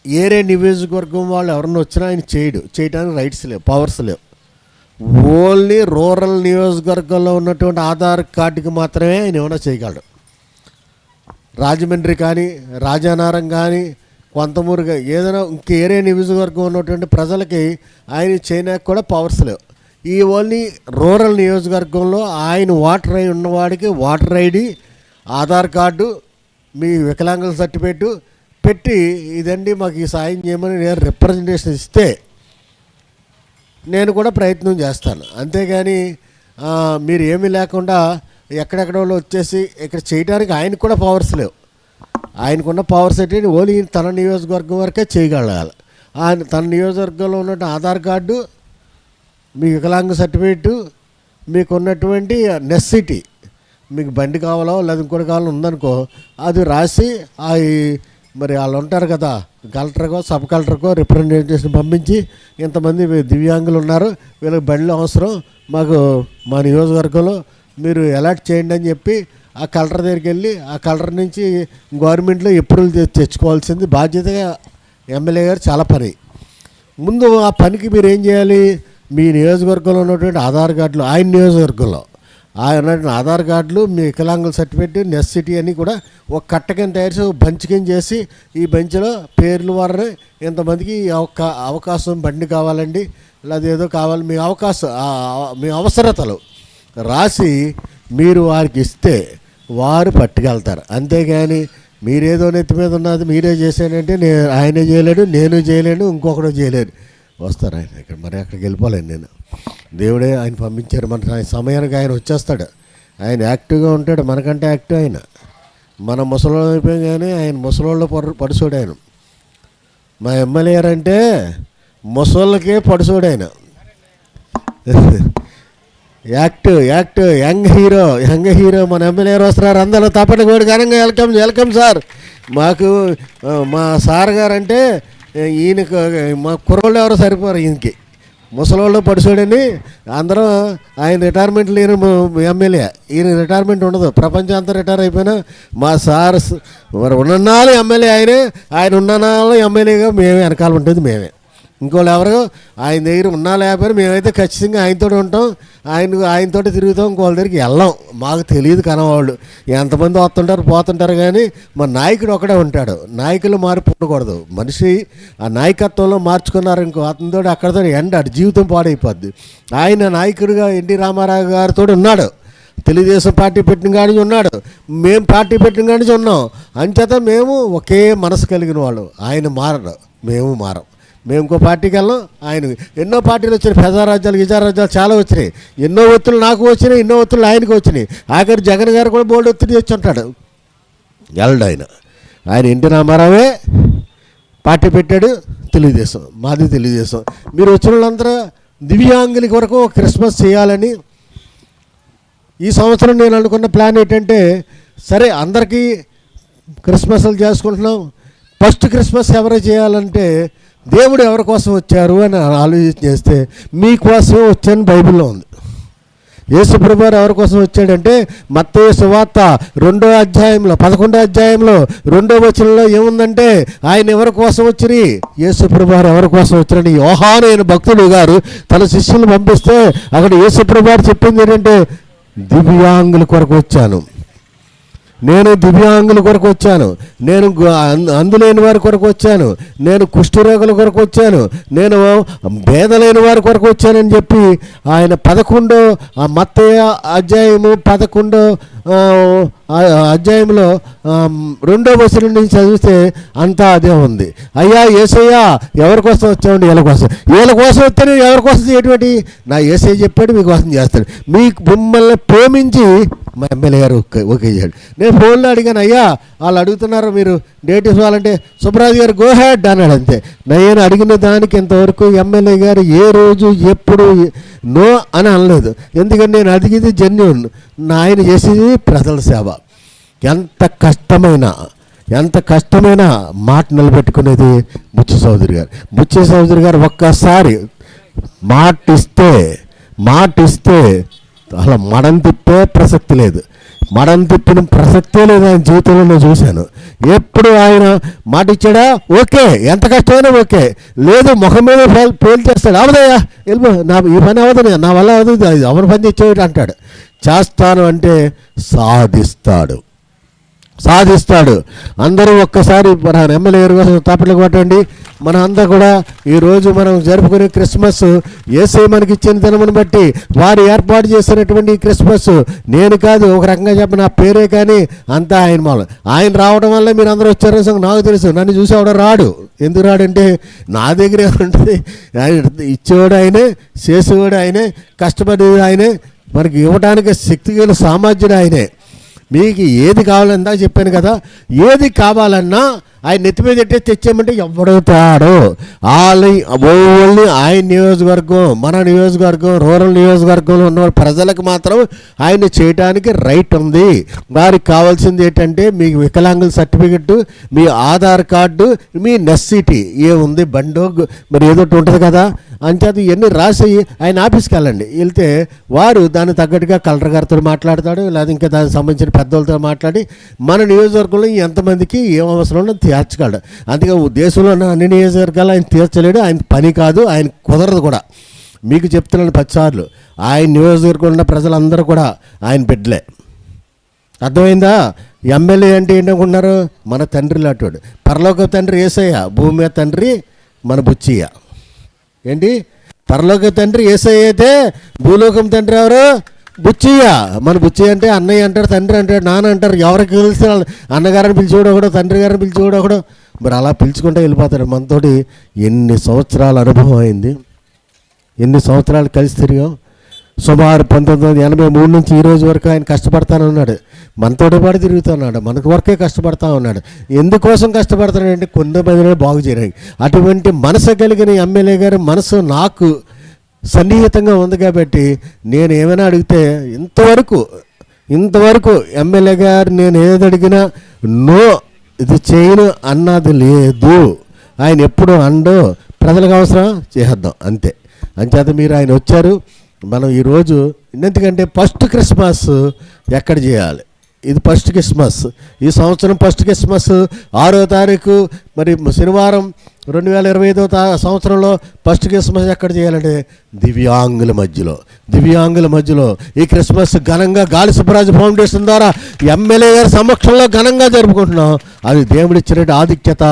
ఏరే నియోజకవర్గం వాళ్ళు ఎవరన్నా వచ్చినా ఆయన చేయడానికి రైట్స్ లేవు, పవర్స్ లేవు. ఓన్లీ రూరల్ నియోజకవర్గంలో ఉన్నటువంటి ఆధార్ కార్డుకి మాత్రమే ఆయన ఏమైనా చేయగలడు. రాజమండ్రి కానీ రాజానారం కానీ కొంతమూరు ఏదైనా ఇంక ఏరే నియోజకవర్గం ఉన్నటువంటి ప్రజలకి ఆయన చేయడానికి కూడా పవర్స్ లేవు. ఈ ఓన్లీ రూరల్ నియోజకవర్గంలో ఆయన ఓటర్ అయి ఉన్నవాడికి ఓటర్ ఐడి, ఆధార్ కార్డు, మీ వికలాంగుల సర్టిఫికేట్ పెట్టి ఇదండి మాకు ఈ సాయం చేయమని నేను రిప్రజెంటేషన్ ఇస్తే నేను కూడా ప్రయత్నం చేస్తాను. అంతేగాని మీరు ఏమీ లేకుండా ఎక్కడెక్కడ వాళ్ళు వచ్చేసి ఇక్కడ చేయడానికి ఆయనకు కూడా పవర్స్ లేవు. ఆయనకున్న పవర్స్ ఏంటి, ఓన్లీ తన నియోజకవర్గం వరకే చేయగలగాలి. ఆయన తన నియోజకవర్గంలో ఉన్నట్టు ఆధార్ కార్డు, మీ వికలాంగ సర్టిఫికేటు, మీకు ఉన్నటువంటి నెసిటీ, మీకు బండి కావాలో లేదా ఇంకోటి కావాలో ఉందనుకో, అది రాసి మరి వాళ్ళు ఉంటారు కదా, కలెక్టర్కో సబ్ కలెక్టర్కో రిప్రజెంటేషన్ పంపించి ఇంతమంది దివ్యాంగులు ఉన్నారు, వీళ్ళకి బండ్లు అవసరం, మాకు మా నియోజకవర్గంలో మీరు అలాట్ చేయండి అని చెప్పి ఆ కలెక్టర్ దగ్గరికి వెళ్ళి ఆ కలెక్టర్ నుంచి గవర్నమెంట్లో అప్రూవల్ తెచ్చుకోవాల్సింది బాధ్యతగా ఎమ్మెల్యే గారు చాలా పని. ముందు ఆ పనికి మీరు ఏం చేయాలి, మీ నియోజకవర్గంలో ఉన్నటువంటి ఆధార్ కార్డులు, ఆయన నియోజకవర్గంలో ఆయన ఆధార్ కార్డులు, మీ వికలాంగుల సర్టిఫికేట్, నెసిటీ అని కూడా ఒక కట్టకం తయారు చేసి బంచ్కిం చేసి ఈ బంచ్లో పేర్లు వారిని ఇంతమందికి అవకాశం బండి కావాలండి లేదా ఏదో కావాలి, మీ అవసరతలు రాసి మీరు వారికి ఇస్తే వారు పట్టుకెళ్తారు. అంతేగాని మీరేదో నెత్తి మీద ఉన్నది మీరే చేశానంటే ఆయనే చేయలేడు, నేను చేయలేను, ఇంకొకడు చేయలేడు. వస్తారు ఆయన ఇక్కడ, మరి అక్కడికి వెళ్ళిపోలేను నేను. దేవుడే ఆయన పంపించారు, మన సమయానికి ఆయన వచ్చేస్తాడు. ఆయన యాక్టివ్గా ఉంటాడు, మనకంటే యాక్టివ్ ఆయన. మన ముసలోళ్ళు అయిపోయాం కానీ ఆయన ముసలోళ్ళు పడుసోడు ఆయన. మా ఎమ్మెల్యే అంటే ముసళ్ళకే పడుసోడు ఆయన. యాక్టివ్ యంగ్ హీరో మన ఎమ్మెల్యే వస్తున్నారు. అందరూ తప్పని కూడా ఘనంగా వెల్కమ్ సార్. మాకు మా సార్ గారు అంటే ఈయనకు మా కుర్రోళ్ళు ఎవరో సరిపోరు, ఈయనకి ముసలోళ్ళు పడిసోడని అందరూ. ఆయన రిటైర్మెంట్ లేని ఎమ్మెల్యే, ఈయన రిటైర్మెంట్ ఉండదు. ప్రపంచం అంతా రిటైర్ అయిపోయినా మా సార్ మరి ఉన్ననాలు ఎమ్మెల్యే ఆయన ఉన్ననాలు ఎమ్మెల్యేగా మేమే, వెనకాల ఉంటుంది మేమే. ఇంకోళ్ళు ఎవరు ఆయన దగ్గర ఉన్నా లేకపోయినా మేమైతే ఖచ్చితంగా ఆయనతో ఉంటాం, ఆయనతో తిరుగుతాం, ఇంకోళ్ళ దగ్గరికి వెళ్ళాం. మాకు తెలియదు కనవాళ్ళు ఎంతమంది వస్తుంటారు పోతుంటారు, కానీ మా నాయకుడు ఒకడే ఉంటాడు. నాయకులు మారిపోకూడదు. మనిషి ఆ నాయకత్వంలో మార్చుకున్నారు ఇంకో అతనితో అక్కడితో ఎండాడు, జీవితం పాడైపోద్ది. ఆయన నాయకుడిగా ఎన్టీ రామారావు గారితో ఉన్నాడు, తెలుగుదేశం పార్టీ పెట్టిన కాడి ఉన్నాడు, మేము పార్టీ పెట్టిన కాడి ఉన్నాం. అంచేత మేము ఒకే మనసు కలిగిన వాళ్ళు. ఆయన మారడు, మేము మారం. మేము ఇంకో పార్టీకి వెళ్ళాం. ఆయన ఎన్నో పార్టీలు వచ్చినాయి, ప్రజారాజ్యాలు గిజారాజ్యాలు చాలా వచ్చినాయి. ఎన్నో ఒత్తులు నాకు వచ్చినాయి, ఎన్నో ఒత్తులు ఆయనకు వచ్చినాయి. ఆఖరి జగన్ గారు కూడా బోల్డ్ ఒత్తిడి తెచ్చి ఉంటాడు. వెళ్ళడు ఆయన ఎన్టీ రామారావే పార్టీ పెట్టాడు, తెలుగుదేశం, మాది తెలుగుదేశం. మీరు వచ్చిన వాళ్ళందరూ దివ్యాంగుల వరకు క్రిస్మస్ చేయాలని ఈ సంవత్సరం నేను అనుకున్న ప్లాన్ ఏంటంటే, సరే అందరికీ క్రిస్మస్లు చేసుకుంటున్నాం, ఫస్ట్ క్రిస్మస్ ఎవరు చేయాలంటే దేవుడు ఎవరి కోసం వచ్చారు అని ఆలోచన చేస్తే మీకోసమే వచ్చాను బైబిల్లో ఉంది. యేసుప్రభువారు ఎవరి కోసం వచ్చాడంటే మత్తయి సువార్త 2వ అధ్యాయంలో 11వ అధ్యాయంలో 2వ వచనంలో ఏముందంటే ఆయన ఎవరి కోసం వచ్చి, యేసుప్రభువారు ఎవరి కోసం వచ్చారని యోహాను అయిన భక్తుడు గారు తన శిష్యులు పంపిస్తే అక్కడ యేసుప్రభువారు చెప్పింది ఏంటంటే, దివ్యాంగుల కొరకు వచ్చాను, నేను దివ్యాంగుల కొరకు వచ్చాను, నేను అందులేని వారి కొరకు వచ్చాను, నేను కుష్ఠరోగుల కొరకు వచ్చాను, నేను భేదలేని వారి కొరకు వచ్చానని చెప్పి ఆయన 11వ మత్తయి అధ్యాయము 11వ అధ్యాయంలో 2వ వచనం నుంచి చదివితే అంతా అదే ఉంది. అయ్యా యేసయ్యా ఎవరి కోసం వచ్చామండి, వీళ్ళ కోసం వస్తే ఎవరి కోసం చేయటువంటి నా యేసయ్య చెప్పాడు మీకోసం చేస్తాడు. మీకు మిమ్మల్ని ప్రేమించి మా ఎమ్మెల్యే గారు ఓకే చేయాడు. నేను ఫోన్లో అడిగాను, అయ్యా వాళ్ళు అడుగుతున్నారు మీరు డేట్ ఇవ్వాలంటే సుబ్రాజు గారు గో హెడ్ అన్నాడు. అంతే. నేను అడిగిన దానికి ఇంతవరకు ఎమ్మెల్యే గారు ఏ రోజు ఎప్పుడు నో అని అనలేదు. ఎందుకంటే నేను అడిగింది జెన్యూన్, ఆయన చేసేది ప్రజల సేవ. ఎంత కష్టమైన మాట నిలబెట్టుకునేది బుచ్చి చౌదరి గారు ఒక్కసారి మాట ఇస్తే అలా మడం తిప్పే ప్రసక్తి లేదు, మడం తిప్పిన ప్రసక్తే లేదు ఆయన జీవితంలో నేను చూశాను. ఎప్పుడు ఆయన మాట ఇచ్చాడా ఓకే, ఎంత కష్టమైనా ఓకే, లేదు ముఖం మీద పేలు చేస్తాడు, అవదయ్యా వెళ్ళిపో, ఈ పని అవదు, నా వల్ల అవదు, ఎవరి పని ఇచ్చేవాడు అంటాడు. చేస్తాను అంటే సాధిస్తాడు. సాధిస్తాడు. అందరూ ఒక్కసారి మన ఎమ్మెల్యే గారి కోసం తప్పట్లు కొట్టండి. మన అంతా కూడా ఈరోజు మనం జరుపుకునే క్రిస్మస్ యేసే మనకి ఇచ్చిన దినమును బట్టి వారు ఏర్పాటు చేసినటువంటి ఈ క్రిస్మస్ నేను కాదు, ఒక రకంగా చెప్పిన నా పేరే, కానీ అంతా ఆయన మూలం. ఆయన రావడం వల్ల మీరు అందరూ వచ్చారో నాకు తెలుసు. నన్ను చూసి ఎవడో రాడు. ఎందుకు రాడంటే నా దగ్గర ఏముంటుంది, ఆయన ఇచ్చేవాడు ఆయనే, చేసేవాడు ఆయనే, కష్టపడేది ఆయనే, మనకి ఇవ్వడానికి శక్తి గల సామర్థ్యుడు ఆయనే. మీకు ఏది కావాలన్నా చెప్పాను కదా, ఏది కావాలన్నా ఆయన నెత్తి మీద ఎట్టే తెచ్చేయమంటే ఎవడవుతాడో ఓన్లీ ఆయన నియోజకవర్గం, మన నియోజకవర్గం, రూరల్ నియోజకవర్గంలో ఉన్న ప్రజలకు మాత్రం ఆయన చేయడానికి రైట్ ఉంది. వారికి కావాల్సింది ఏంటంటే మీకు వికలాంగుల సర్టిఫికెట్, మీ ఆధార్ కార్డు, మీ నెస్సిటీ ఏముంది, బండో మరి ఏదో ఉంటుంది కదా, అంచేత ఇవన్నీ రాసి ఆయన ఆఫీస్కి వెళ్ళండి. వెళ్తే వారు దానికి తగ్గట్టుగా కలెక్టర్ గారితో మాట్లాడతాడు, లేదా ఇంకా దానికి సంబంధించిన పెద్దలతో మాట్లాడి మన నియోజకవర్గంలో ఎంతమందికి ఏం అవసరం ఉన్నది తీర్చగలడు. అందుకే దేశంలో ఉన్న అన్ని నియోజకవర్గాలు ఆయన తీర్చలేడు, ఆయన పని కాదు, ఆయన కుదరదు కూడా. మీకు చెప్తున్నాను 10 సార్లు, ఆయన నియోజకవర్గంలో ఉన్న ప్రజలందరూ కూడా ఆయన బిడ్డలే. అర్థమైందా? ఎమ్మెల్యే అంటే ఏంటనుకుంటున్నారు? మన తండ్రి లాంటివాడు. పరలోక తండ్రి యేసయ్య, భూమి మీద తండ్రి మన బుచ్చయ్య. ఏంటి? పరలోక తండ్రి యేసయ్య అయితే భూలోకం తండ్రి ఎవరు? బుచ్చయ్య. మన బుచ్చయ్య అంటే అన్నయ్య అంటారు, తండ్రి అంటారు, నాన్న అంటారు. ఎవరికి తెలిసి అన్నగారిని పిలిచేవాడు ఒకడు, తండ్రి గారిని పిలిచేవాడు ఒకడు. మరి అలా పిలుచుకుంటే వెళ్ళిపోతాడు. మనతోటి ఎన్ని సంవత్సరాల అనుభవం అయింది, ఎన్ని సంవత్సరాలు కలిసి తిరిగాం. సుమారు 1983 నుంచి ఈ రోజు వరకు ఆయన కష్టపడతానన్నాడు. మనతోటి పాటు తిరుగుతున్నాడు, మనకు వరకే కష్టపడతా ఉన్నాడు. ఎందుకోసం కష్టపడతాడంటే కొంతమందిని బాగు చేయడానికి. అటువంటి మనసు కలిగిన ఎమ్మెల్యే గారి మనసు నాకు సన్నిహితంగా ఉంది కాబట్టి నేను ఏమైనా అడిగితే ఇంతవరకు ఎమ్మెల్యే గారు నేను ఏది అడిగినా నో ఇది చేయను అన్నది లేదు. ఆయన ఎప్పుడు అండో ప్రజలకు అవసరం చేద్దాం అంతే. అంచేత మీరు ఆయన వచ్చారు. మనం ఈరోజు ఎందుకంటే ఫస్ట్ క్రిస్మస్ ఎక్కడ చేయాలి? ఇది ఫస్ట్ క్రిస్మస్. ఈ సంవత్సరం ఫస్ట్ క్రిస్మస్ 6వ తారీఖు మరి శనివారం 2025వ సంవత్సరంలో ఫస్ట్ క్రిస్మస్ ఎక్కడ చేయాలంటే దివ్యాంగుల మధ్యలో ఈ క్రిస్మస్ ఘనంగా గాలి సుబ్బరాజు ఫౌండేషన్ ద్వారా ఎమ్మెల్యే గారి సమక్షంలో ఘనంగా జరుపుకుంటున్నాం. అది దేవుడిచ్చిన ఆధిక్యత,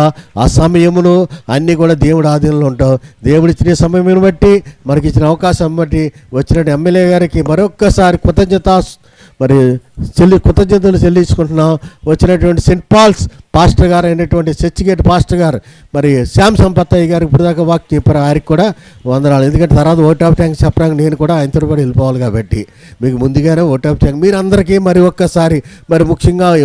ఆ సమయమును అన్నీ కూడా దేవుడి ఆధీనంలో ఉంటాం. దేవుడిచ్చిన సమయం బట్టి మనకి ఇచ్చిన అవకాశం బట్టి వచ్చినట్టు ఎమ్మెల్యే గారికి మరొక్కసారి కృతజ్ఞతలు చెల్లించుకుంటున్నాం. వచ్చినటువంటి సెయింట్ పాల్స్ పాస్టర్ గారు అయినటువంటి చర్చిగేట్ పాస్టర్ గారు మరి శ్యామ్ సంపత్తయ్య గారికి ఇప్పుడు దాకా వాక్ చెప్పారు, ఆయనకి కూడా వందనాలు. ఎందుకంటే తర్వాత ఓట్ ఆఫ్ థ్యాంక్స్ చెప్పడానికి నేను కూడా ఆయనతో కూడా వెళ్ళిపోవాలి కాబట్టి మీకు ముందుగానే ఓట్ ఆఫ్ థ్యాంక్స్. మీరందరికీ మరి ఒక్కసారి మరి ముఖ్యంగా ఈ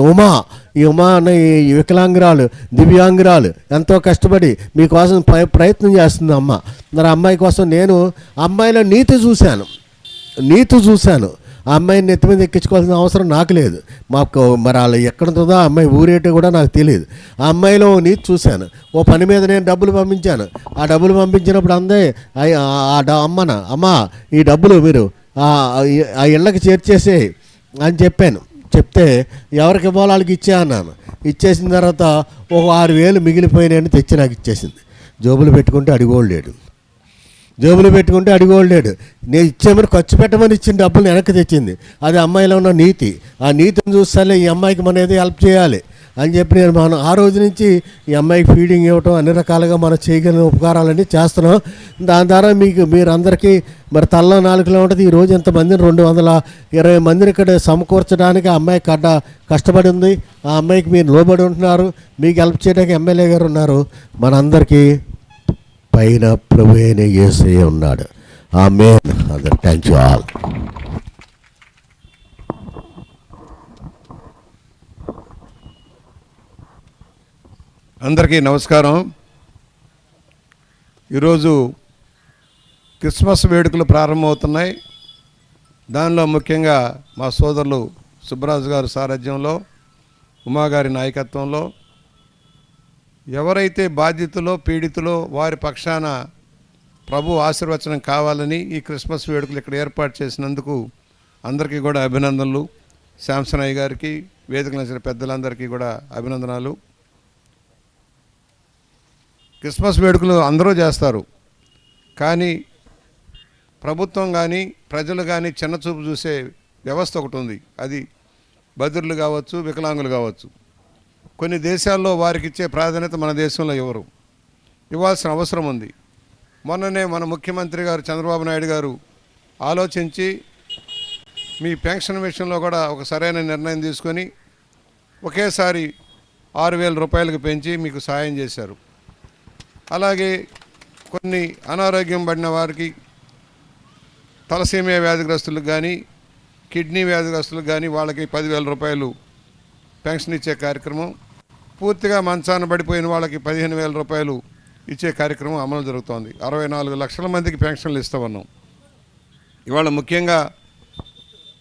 ఉమా అన్న ఈ వికలాంగురాలు, దివ్యాంగురాలు ఎంతో కష్టపడి మీకోసం ప్రయత్నం చేస్తుంది అమ్మ. మరి అమ్మాయి కోసం నేను అమ్మాయిలో నీతి చూశాను. ఆ అమ్మాయిని నెత్తి మీద ఎక్కించుకోవాల్సిన అవసరం నాకు లేదు. మాకు మరి వాళ్ళు ఎక్కడ ఉంటుందో ఆ అమ్మాయి ఊరేటో కూడా నాకు తెలియదు. ఆ అమ్మాయిలో నీతి చూశాను. ఓ పని మీద నేను డబ్బులు పంపించాను. ఆ డబ్బులు పంపించినప్పుడు అమ్మ ఈ డబ్బులు మీరు ఆ ఇళ్ళకి చేర్చేసే అని చెప్పాను. చెప్తే ఎవరికి ఇవ్వాలో వాళ్ళకి ఇచ్చే అన్నాను. ఇచ్చేసిన తర్వాత ఒక 6,000 మిగిలిపోయినాయని తెచ్చి నాకు ఇచ్చేసింది. జోబులు పెట్టుకుంటే అడిగోలేడు. నేను ఇచ్చేమని ఖర్చు పెట్టమని ఇచ్చిన డబ్బులు వెనక్కి తెచ్చింది. అది అమ్మాయిలో ఉన్న నీతి. ఆ నీతిని చూస్తాలే ఈ అమ్మాయికి మనం ఏదో హెల్ప్ చేయాలి అని చెప్పి మనం ఆ రోజు నుంచి ఈ అమ్మాయికి ఫీడింగ్ ఇవ్వటం అన్ని రకాలుగా మనం చేయగలిగిన ఉపకారాలన్నీ చేస్తున్నాం. దాని ద్వారా మీరందరికీ మరి తలలో 4 కిలోమీటర్లు ఈరోజు ఎంతమందిని 220 మందిని ఇక్కడ సమకూర్చడానికి ఆ అమ్మాయి కష్టపడి ఉంది. ఆ అమ్మాయికి మీరు లోబడి ఉంటున్నారు. మీకు హెల్ప్ చేయడానికి ఎమ్మెల్యే గారు ఉన్నారు. మనందరికీ పైన ప్రభు అయిన యేసయ్య ఉన్నాడు. ఆమేన్. Thank you all. అందరికీ నమస్కారం. ఈరోజు క్రిస్మస్ వేడుకలు ప్రారంభమవుతున్నాయి. దానిలో ముఖ్యంగా మా సోదరులు సుబ్బరాజు గారి సారథ్యంలో, ఉమాగారి నాయకత్వంలో ఎవరైతే బాధితులో పీడితులో వారి పక్షాన ప్రభు ఆశీర్వచనం కావాలని ఈ క్రిస్మస్ వేడుకలు ఇక్కడ ఏర్పాటు చేసినందుకు అందరికీ కూడా అభినందనలు. శాంసనయ్య గారికి, వేదికలు వచ్చిన పెద్దలందరికీ కూడా అభినందనాలు. క్రిస్మస్ వేడుకలు అందరూ చేస్తారు, కానీ ప్రభుత్వం కానీ ప్రజలు కానీ చిన్నచూపు చూసే వ్యవస్థ ఒకటి ఉంది. అది బదిరులు కావచ్చు, వికలాంగులు కావచ్చు. కొన్ని దేశాల్లో వారికి ఇచ్చే ప్రాధాన్యత మన దేశంలో ఇవ్వరు. ఇవ్వాల్సిన అవసరం ఉంది. మొన్ననే మన ముఖ్యమంత్రి గారు చంద్రబాబు నాయుడు గారు ఆలోచించి మీ పెన్షన్ విషయంలో కూడా ఒక సరైన నిర్ణయం తీసుకొని ఒకేసారి 6,000 రూపాయలకు పెంచి మీకు సాయం చేశారు. అలాగే కొన్ని అనారోగ్యం పడిన వారికి, తలసీమియా వ్యాధిగ్రస్తులకు కానీ, కిడ్నీ వ్యాధిగ్రస్తులకు కానీ వాళ్ళకి 10,000 రూపాయలు పెన్షన్ ఇచ్చే కార్యక్రమం, పూర్తిగా మంచాన పడిపోయిన వాళ్ళకి 15,000 రూపాయలు ఇచ్చే కార్యక్రమం అమలు జరుగుతోంది. 64 లక్షల మందికి పెన్షన్లు ఇస్తూ ఉన్నాం. ఇవాళ ముఖ్యంగా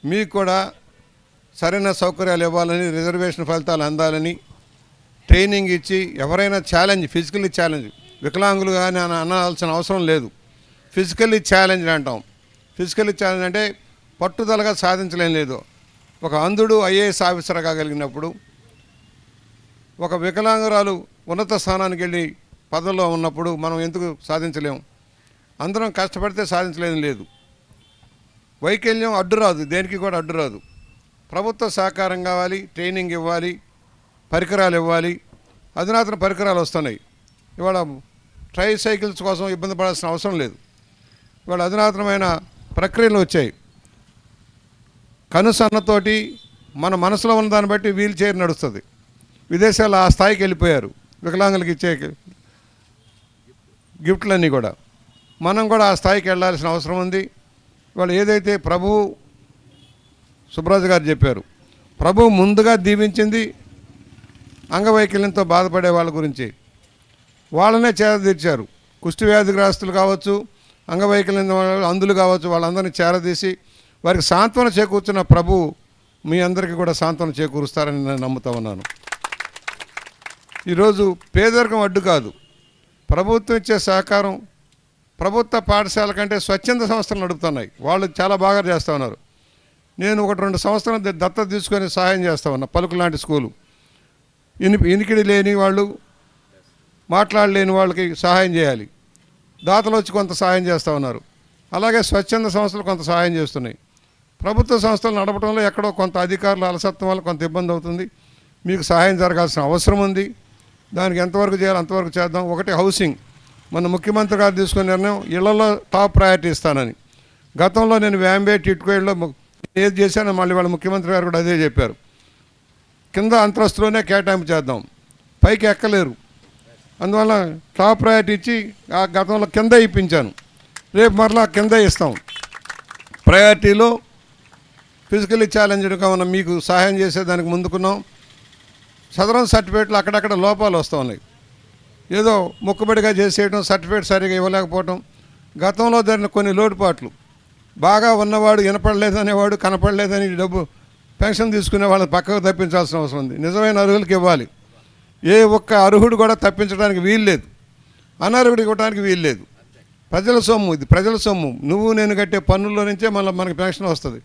మీకు కూడా సరైన సౌకర్యాలు ఇవ్వాలని, రిజర్వేషన్ ఫలితాలు అందాలని ట్రైనింగ్ ఇచ్చి ఎవరైనా ఛాలెంజ్, ఫిజికల్లీ ఛాలెంజ్, వికలాంగులు కానీ అనాల్సిన అవసరం లేదు. ఫిజికల్లీ ఛాలెంజ్ అంటాం. ఫిజికల్లీ ఛాలెంజ్ అంటే పట్టుదలగా సాధించలేం లేదు. ఒక అంధుడు ఐఏఎస్ ఆఫీసర్ కాగలిగినప్పుడు, ఒక వికలాంగురాలు ఉన్నత స్థానానికి వెళ్ళి పదవిలో ఉన్నప్పుడు మనం ఎందుకు సాధించలేము? అందరం కష్టపడితే సాధించలేని లేదు. వైకల్యం అడ్డు రాదు, దేనికి కూడా అడ్డు రాదు. ప్రభుత్వ సహకారం కావాలి, ట్రైనింగ్ ఇవ్వాలి, పరికరాలు ఇవ్వాలి. అధునాతన పరికరాలు వస్తున్నాయి. ఇవాళ ట్రై సైకిల్స్ కోసం ఇబ్బంది పడాల్సిన అవసరం లేదు. ఇవాళ అధునాతనమైన ప్రక్రియలు వచ్చాయి. కనుసన్నతోటి మన మనసులో ఉన్న దాన్ని బట్టి వీల్ చైర్ నడుస్తుంది. విదేశాల్లో ఆ స్థాయికి వెళ్ళిపోయారు వికలాంగులకు ఇచ్చే గిఫ్ట్లన్నీ కూడా. మనం కూడా ఆ స్థాయికి వెళ్ళాల్సిన అవసరం ఉంది. ఇవాళ ఏదైతే ప్రభువు సుబ్రాజు గారు చెప్పారు, ప్రభువు ముందుగా దీవించింది అంగవైకల్యంతో బాధపడే వాళ్ళ గురించి. వాళ్ళనే చేరదీర్చారు. కుష్టి వ్యాధిగ్రస్తులు కావచ్చు, అంగవైకల్యం అంధులు కావచ్చు, వాళ్ళందరినీ చేరదీసి వారికి సాంత్వన చేకూర్చిన ప్రభువు మీ అందరికీ కూడా సాంత్వన చేకూరుస్తారని నేను నమ్ముతా ఉన్నాను. ఈరోజు పేదరికం అడ్డు కాదు. ప్రభుత్వం ఇచ్చే సహకారం, ప్రభుత్వ పాఠశాల కంటే స్వచ్ఛంద సంస్థలు నడుపుతున్నాయి. వాళ్ళు చాలా బాగా చేస్తూ ఉన్నారు. నేను 1-2 సంవత్సరాలు దత్తత తీసుకొని సహాయం చేస్తూ ఉన్నా. పలుకు లాంటి స్కూలు, ఇనికిడి లేని వాళ్ళు, మాట్లాడలేని వాళ్ళకి సహాయం చేయాలి. దాతలు వచ్చి కొంత సహాయం చేస్తూ ఉన్నారు. అలాగే స్వచ్ఛంద సంస్థలు కొంత సహాయం చేస్తున్నాయి. ప్రభుత్వ సంస్థలు నడపడంలో ఎక్కడో కొంత అధికారుల అలసత్వం వల్ల కొంత ఇబ్బంది అవుతుంది. మీకు సహాయం జరగాల్సిన అవసరం ఉంది. దానికి ఎంతవరకు చేయాలో అంతవరకు చేద్దాం. ఒకటి హౌసింగ్, మన ముఖ్యమంత్రి గారు తీసుకునే నిర్ణయం ఇళ్లలో టాప్ ప్రయారిటీ ఇస్తానని. గతంలో నేను వ్యాంబే టిట్కోయిల్లో ఏది చేశానో మళ్ళీ వాళ్ళ ముఖ్యమంత్రి గారు కూడా అదే చెప్పారు. కింద అంతస్తులోనే కేటాయింపు చేద్దాం, పైకి ఎక్కలేరు. అందువల్ల టాప్ ప్రయారిటీ ఇచ్చి ఆ గతంలో కింద ఇప్పించాను. రేపు మరలా కింద ఇస్తాం. ప్రయారిటీలో ఫిజికల్లీ ఛాలెంజ్డ్గా ఉన్న మీకు సహాయం చేసేదానికి ముందుకున్నాం. సదరన్ సర్టిఫికేట్లు అక్కడక్కడ లోపాలు వస్తూ ఉన్నాయి. ఏదో మొక్కుబడిగా చేసేయడం, సర్టిఫికేట్ సరిగా ఇవ్వలేకపోవటం, గతంలో జరిగిన కొన్ని లోటుపాట్లు. బాగా ఉన్నవాడు వినపడలేదనేవాడు, కనపడలేదని డబ్బు పెన్షన్ తీసుకునే వాళ్ళని పక్కకు తప్పించాల్సిన అవసరం ఉంది. నిజమైన అర్హులకి ఇవ్వాలి. ఏ ఒక్క అర్హుడు కూడా తప్పించడానికి వీల్లేదు, అనర్హుడికి ఇవ్వడానికి వీల్లేదు. ప్రజల సొమ్ము, ఇది ప్రజల సొమ్ము. నువ్వు నేను కట్టే పన్నుల్లో నుంచే మళ్ళీ మనకి పెన్షన్ వస్తుంది.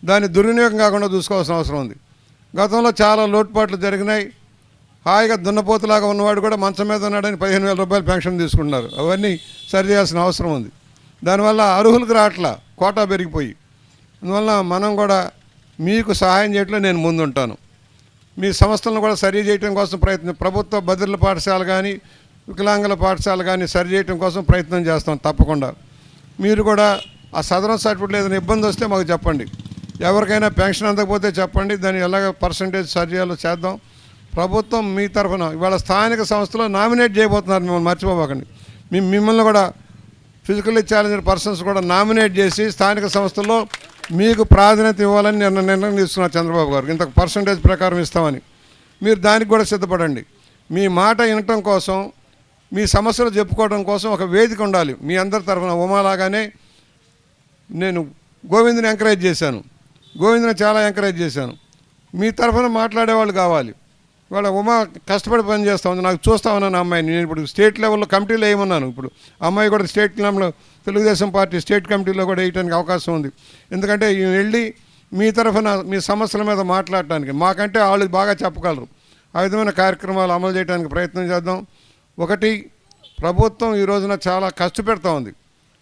దాన్ని దుర్వినియోగం కాకుండా చూసుకోవాల్సిన అవసరం ఉంది. గతంలో చాలా లోటుపాట్లు జరిగినాయి. హాయిగా దున్నపోతులాగా ఉన్నవాడు కూడా మంచం మీద ఉన్నాడని 15,000 రూపాయలు పెన్షన్ తీసుకుంటున్నారు. అవన్నీ సరిచేయాల్సిన అవసరం ఉంది. దానివల్ల అర్హులకు రావట్లా, కోటా పెరిగిపోయి. అందువల్ల మనం కూడా మీకు సహాయం చేయట్లో నేను ముందుంటాను. మీ సంస్థలను కూడా సరి చేయడం కోసం ప్రయత్నం, ప్రభుత్వ బదిలీల పాఠశాల కానీ, వికలాంగుల పాఠశాల కానీ సరి చేయడం కోసం ప్రయత్నం చేస్తాం తప్పకుండా. మీరు కూడా ఆ సదరన్ సర్టిఫికేట్ ఏదైనా ఇబ్బంది వస్తే మాకు చెప్పండి. ఎవరికైనా పెన్షన్ అందకపోతే చెప్పండి, దాన్ని ఎలాగ పర్సంటేజ్ సరి చేయాలో చేద్దాం. ప్రభుత్వం మీ తరఫున ఇవాళ స్థానిక సంస్థలో నామినేట్ చేయబోతున్నారు, మిమ్మల్ని మర్చిపోకండి. మిమ్మల్ని కూడా ఫిజికల్లీ ఛాలెంజ్డ్ పర్సన్స్ కూడా నామినేట్ చేసి స్థానిక సంస్థల్లో మీకు ప్రాధాన్యత ఇవ్వాలని నిర్ణయం తీసుకున్నారు చంద్రబాబు గారు. ఇంత పర్సంటేజ్ ప్రకారం ఇస్తామని. మీరు దానికి కూడా సిద్ధపడండి. మీ మాట వినటం కోసం, మీ సమస్యలు చెప్పుకోవడం కోసం ఒక వేదిక ఉండాలి. మీ అందరి తరఫున ఉమాలాగానే నేను గోవింద్ని ఎంకరేజ్ చేశాను, గోవింద్ని చాలా ఎంకరేజ్ చేశాను. మీ తరఫున మాట్లాడేవాళ్ళు కావాలి. వాళ్ళ ఉమా కష్టపడి పని చేస్తూ ఉంది. నాకు చూస్తూ ఉన్నాను అమ్మాయిని. నేను ఇప్పుడు స్టేట్ లెవెల్లో కమిటీలో వేయమన్నాను. ఇప్పుడు అమ్మాయి కూడా స్టేట్ లెవెల్లో తెలుగుదేశం పార్టీ స్టేట్ కమిటీలో కూడా వేయడానికి అవకాశం ఉంది. ఎందుకంటే ఈమె వెళ్ళి మీ తరఫున మీ సమస్యల మీద మాట్లాడటానికి, మాకంటే వాళ్ళు బాగా చెప్పగలరు. ఆ విధమైన కార్యక్రమాలు అమలు చేయడానికి ప్రయత్నం చేద్దాం. ఒకటి, ప్రభుత్వం ఈ రోజున చాలా ఖర్చు పెడతా ఉంది,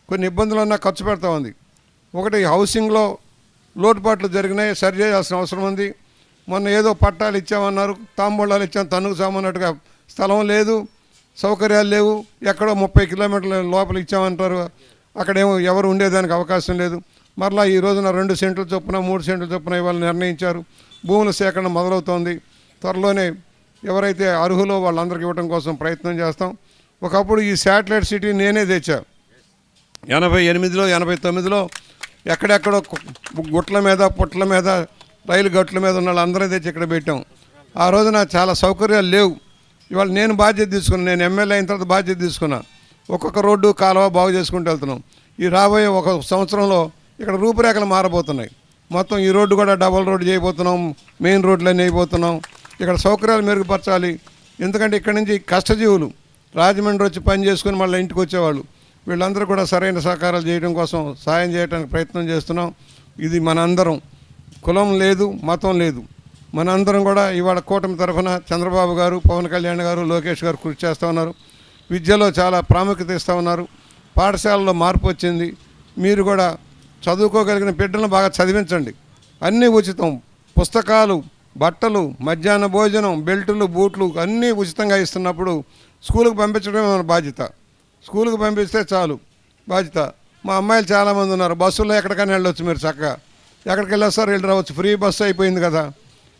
కొన్ని ఇబ్బందులన్నా ఖర్చు పెడతా ఉంది. ఒకటి, హౌసింగ్లో లోటుపాట్లు జరిగినాయి, సరి చేయాల్సిన అవసరం ఉంది. మొన్న ఏదో పట్టాలు ఇచ్చామన్నారు, తాంబూలాలు ఇచ్చాం, తన్నుకు సామన్నట్టుగా స్థలం లేదు, సౌకర్యాలు లేవు, ఎక్కడో 30 కిలోమీటర్ల లోపల ఇచ్చామంటారు, అక్కడేమో ఎవరు ఉండేదానికి అవకాశం లేదు. మరలా ఈ రోజున 2 సెంట్లు చొప్పున 3 సెంట్లు చొప్పున ఇవాళ నిర్ణయించారు. భూముల సేకరణ మొదలవుతోంది. త్వరలోనే ఎవరైతే అర్హులో వాళ్ళందరికీ ఇవ్వడం కోసం ప్రయత్నం చేస్తాం. ఒకప్పుడు ఈ శాటిలైట్ సిటీ నేనే తెచ్చా. 88లో 89లో ఎక్కడెక్కడో గుట్ల మీద పుట్ల మీద రైలు గట్ల మీద ఉన్న వాళ్ళందరూ తెచ్చి ఇక్కడ పెట్టాం. ఆ రోజున చాలా సౌకర్యాలు లేవు. ఇవాళ నేను బాధ్యత తీసుకున్నాను. నేను ఎమ్మెల్యే అయిన తర్వాత బాధ్యత తీసుకున్నా. ఒక్కొక్క రోడ్డు కాలువ బాగు చేసుకుంటూ వెళ్తున్నాం. ఈ రాబోయే 1 సంవత్సరంలో ఇక్కడ రూపురేఖలు మారబోతున్నాయి. మొత్తం ఈ రోడ్డు కూడా డబుల్ రోడ్డు చేయబోతున్నాం, మెయిన్ రోడ్లన్నీ అయిపోతున్నాం. ఇక్కడ సౌకర్యాలు మెరుగుపరచాలి. ఎందుకంటే ఇక్కడ నుంచి కష్టజీవులు రాజమండ్రి వచ్చి పని చేసుకుని మళ్ళీ ఇంటికి వచ్చేవాళ్ళు, వీళ్ళందరూ కూడా సరైన సహకారాలు చేయడం కోసం సాయం చేయడానికి ప్రయత్నం చేస్తున్నాం. ఇది మనందరం, కులం లేదు, మతం లేదు, మనందరం కూడా ఇవాళ కూటమి తరఫున చంద్రబాబు గారు, పవన్ కళ్యాణ్ గారు, లోకేష్ గారు కృషి చేస్తూ ఉన్నారు. విద్యలో చాలా ప్రాముఖ్యత ఇస్తూ ఉన్నారు. పాఠశాలలో మార్పు వచ్చింది. మీరు కూడా చదువుకోగలిగిన బిడ్డలను బాగా చదివించండి. అన్నీ ఉచితం. పుస్తకాలు, బట్టలు, మధ్యాహ్న భోజనం, బెల్టులు, బూట్లు అన్నీ ఉచితంగా ఇస్తున్నప్పుడు స్కూలుకు పంపించడమే మన బాధ్యత. స్కూలుకు పంపిస్తే చాలు బాధ్యత. మా అమ్మాయిలు చాలామంది ఉన్నారు. బస్సుల్లో ఎక్కడికైనా వెళ్ళొచ్చు, మీరు చక్కగా ఎక్కడికి వెళ్ళొస్తారు, వెళ్ళి రావచ్చు. ఫ్రీ బస్సు అయిపోయింది కదా,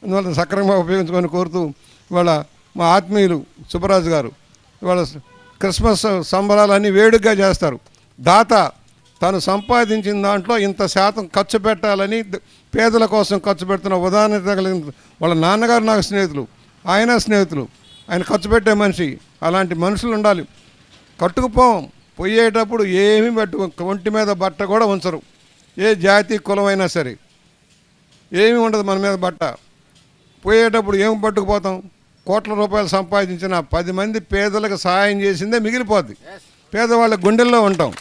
అందువల్ల సక్రమంగా ఉపయోగించుకొని కోరుతూ ఇవాళ మా ఆత్మీయులు సుబ్బరాజు గారు ఇవాళ క్రిస్మస్ సంబరాలన్నీ వేడుకగా చేస్తారు. దాత తను సంపాదించిన దాంట్లో ఇంత శాతం ఖర్చు పెట్టాలని పేదల కోసం ఖర్చు పెడుతున్న ఉదాహరణ కలిగిన వాళ్ళ నాన్నగారు నాకు స్నేహితులు, ఆయన స్నేహితులు, ఆయన ఖర్చు పెట్టే మనిషి. అలాంటి మనుషులు ఉండాలి. కట్టుకుపోం పోయేటప్పుడు ఏమీ ఒంటి మీద బట్ట కూడా ఉంచరు. ఏ జాతి కులమైనా సరే ఏమీ ఉండదు మన మీద బట్ట. పోయేటప్పుడు ఏమి పట్టుకుపోతాం? కోట్ల రూపాయలు సంపాదించిన 10 మంది పేదలకు సహాయం చేసిందే మిగిలిపోద్ది. పేదవాళ్ళ గుండెల్లో ఉంటాం.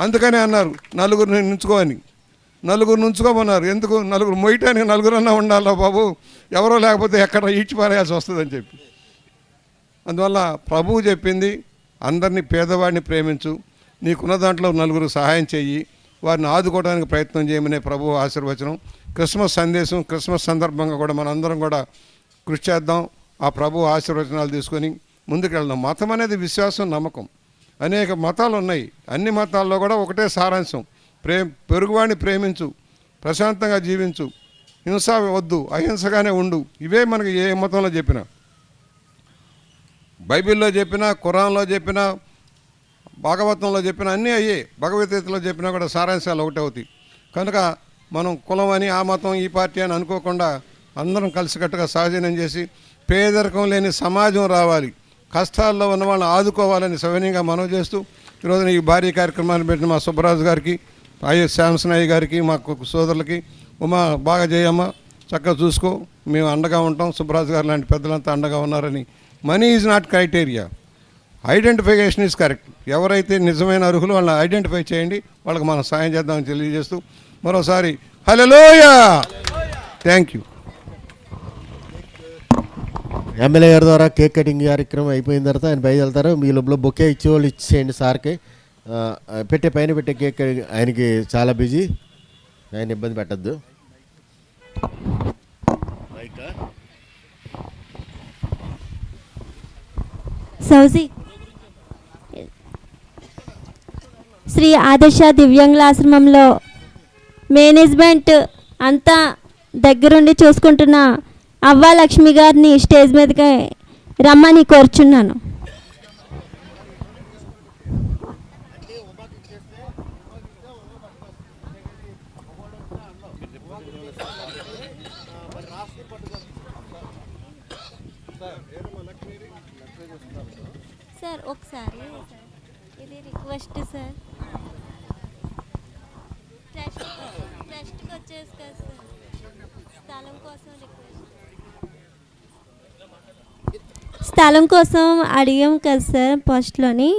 అందుకనే అన్నారు నలుగురిని నుంచుకోని. నలుగురు నుంచుకోమన్నారు. ఎందుకు? నలుగురు మొయ్యటానికి నలుగురన్నా ఉండాలా బాబు, ఎవరో లేకపోతే ఎక్కడ ఈడ్చిపారేయాల్సి వస్తుందని చెప్పి. అందువల్ల ప్రభువు చెప్పింది అందరినీ, పేదవాడిని ప్రేమించు, నీకున్న దాంట్లో నలుగురు సహాయం చెయ్యి, వారిని ఆదుకోవడానికి ప్రయత్నం చేయమనే ప్రభువు ఆశీర్వచనం. క్రిస్మస్ సందేశం, క్రిస్మస్ సందర్భంగా కూడా మనందరం కూడా కృషి చేద్దాం. ఆ ప్రభు ఆశీర్వచనాలు తీసుకొని ముందుకెళ్దాం. మతం అనేది విశ్వాసం, నమ్మకం. అనేక మతాలు ఉన్నాయి. అన్ని మతాల్లో కూడా ఒకటే సారాంశం, పొరుగువాడిని ప్రేమించు, ప్రశాంతంగా జీవించు, హింస వద్దు, అహింసగానే ఉండు. ఇవే మనకి ఏ మతంలో చెప్పినా, బైబిల్లో చెప్పినా, ఖురాన్లో చెప్పినా, భాగవతంలో చెప్పినా అన్నీ అయ్యే. భగవద్గీతలో చెప్పినా కూడా సారాంశాలు ఒకటే అవుతాయి. కనుక మనం కులం అని, ఆ మతం, ఈ పార్టీ అని అనుకోకుండా అందరం కలిసికట్టుగా సహజీవనం చేసి పేదరికం లేని సమాజం రావాలి, కష్టాల్లో ఉన్న వాళ్ళని ఆదుకోవాలని సవినీయంగా మనవి చేస్తూ ఈరోజున ఈ భారీ కార్యక్రమాన్ని పెట్టిన మా సుబ్బరాజు గారికి, శాంసన్ అయ్య గారికి, మా సోదరులకి, ఉమా బాగా చేయమ్మ, చక్కగా చూసుకో, మేము అండగా ఉంటాం, సుబ్బరాజు గారు లాంటి పెద్దలంతా అండగా ఉన్నారని. Money is not criteria, identification is correct. ఎవరైతే నిజమైన అర్హులు వాళ్ళని ఐడెంటిఫై చేయండి, వాళ్ళకి మనం సాయం చేద్దామని తెలియజేస్తూ మరోసారి హల్లెలూయా, థ్యాంక్ యూ. ఎమ్మెల్యే గారి ద్వారా కేక్ కటింగ్ కార్యక్రమం అయిపోయిన తర్వాత ఆయన బయట వెళ్తారు. మీ లోపల బొకే ఇచ్చేవాళ్ళు ఇచ్చేయండి సార్కి. పైన పెట్టే కేక్ ఆయనకి చాలా బిజీ, ఆయన ఇబ్బంది పెట్టద్దు. సౌజీ శ్రీ ఆదర్శ దివ్యాంగుల ఆశ్రమంలో మేనేజ్మెంట్ అంతా దగ్గరుండి చూసుకుంటున్న అవ్వా లక్ష్మి గారిని స్టేజ్ మీదకి రమ్మని కోరుచున్నాను. సార్ ఒకసారి ఇది రిక్వెస్ట్ సార్, ట్రస్ట్కి వచ్చేసి కదా సార్, స్థలం కోసం రిక్వెస్ట్, స్థలం కోసం అడిగాం కదా సార్ పోస్ట్లోని.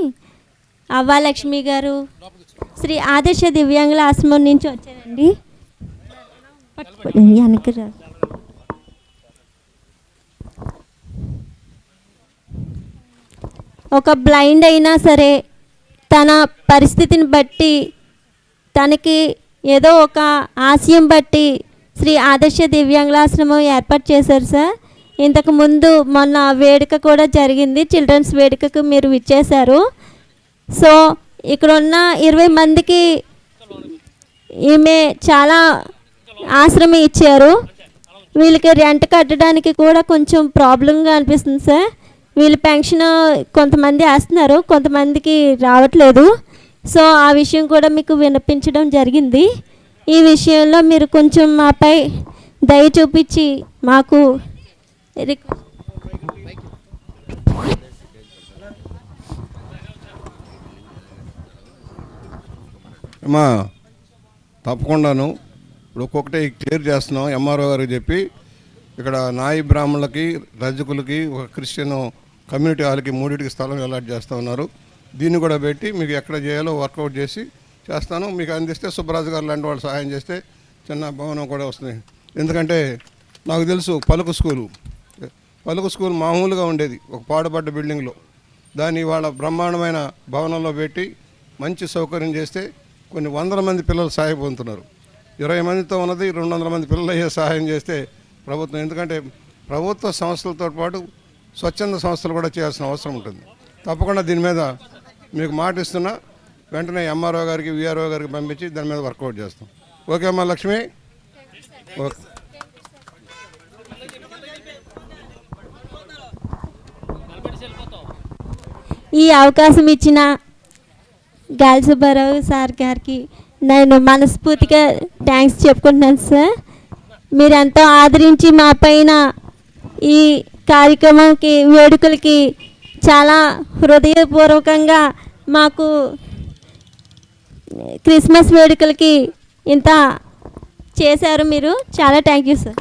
అవ్వాలక్ష్మి గారు శ్రీ ఆదర్శ దివ్యాంగుల ఆశ్రమం నుంచి వచ్చారండి. వెనక్కి రా. ఒక బ్లైండ్ అయినా సరే తన పరిస్థితిని బట్టి, తనకి ఏదో ఒక ఆశయం బట్టి శ్రీ ఆదర్శ దివ్యాంగులాశ్రమం ఏర్పాటు చేశారు సార్. ఇంతకు ముందు మొన్న వేడుక కూడా జరిగింది, చిల్డ్రన్స్ వేడుకకు మీరు విచ్చేశారు. సో ఇక్కడ ఉన్న 20 మందికి ఈమె చాలా ఆశ్రమం ఇచ్చారు. వీళ్ళకి రెంట్ కట్టడానికి కూడా కొంచెం ప్రాబ్లంగా అనిపిస్తుంది సార్. వీళ్ళు పెన్షన్ కొంతమంది వేస్తున్నారు, కొంతమందికి రావట్లేదు. సో ఆ విషయం కూడా మీకు వినిపించడం జరిగింది. ఈ విషయంలో మీరు కొంచెం మాపై దయ చూపించి మాకు అమ్మా తప్పకుండాను ఇప్పుడు ఒక్కొక్కటి క్లియర్ చేస్తున్నాం. ఎంఆర్ఓ గారికి చెప్పి ఇక్కడ నాయి బ్రాహ్మణులకి, రజకులకి, ఒక క్రిస్టియన్ కమ్యూనిటీ హాల్కి 3టికి స్థలం అలాట్ చేస్తూ ఉన్నారు. దీన్ని కూడా పెట్టి మీకు ఎక్కడ చేయాలో వర్కౌట్ చేసి చేస్తాను. మీకు అందిస్తే సుబ్బరాజు గారు లాంటి వాళ్ళు సహాయం చేస్తే చిన్న భవనం కూడా వస్తుంది. ఎందుకంటే నాకు తెలుసు పలుకు స్కూల్ మామూలుగా ఉండేది ఒక పాడుపడ్డ బిల్డింగ్లో. దాన్ని వాళ్ళ బ్రహ్మాండమైన భవనంలో పెట్టి మంచి సౌకర్యం చేస్తే కొన్ని 100 మంది పిల్లలు సహాయం పొందుతున్నారు. 20 మందితో ఉన్నది 200 మంది పిల్లలు అయ్యే సహాయం చేస్తే ప్రభుత్వం, ఎందుకంటే ప్రభుత్వ సంస్థలతో పాటు స్వచ్ఛంద సంస్థలు కూడా చేయాల్సిన అవసరం ఉంటుంది. తప్పకుండా దీని మీద మీకు మాట ఇస్తున్నా, వెంటనే ఎంఆర్ఓ గారికి, విఆర్ఓ గారికి పంపించి దాని మీద వర్కౌట్ చేస్తాం. ఓకే అమ్మా లక్ష్మి? ఓకే. ఈ అవకాశం ఇచ్చిన గాలి సుబ్బారావు సార్ గారికి నేను మనస్ఫూర్తిగా థ్యాంక్స్ చెప్పుకుంటున్నాను సార్. మీరు ఎంతో ఆదరించి మా పైన ఈ కార్యక్రమంకి, వేడుకలకి చాలా హృదయపూర్వకంగా మాకు క్రిస్మస్ వేడుకలకి ఇంత చేశారు మీరు. చాలా థ్యాంక్ యూ సార్.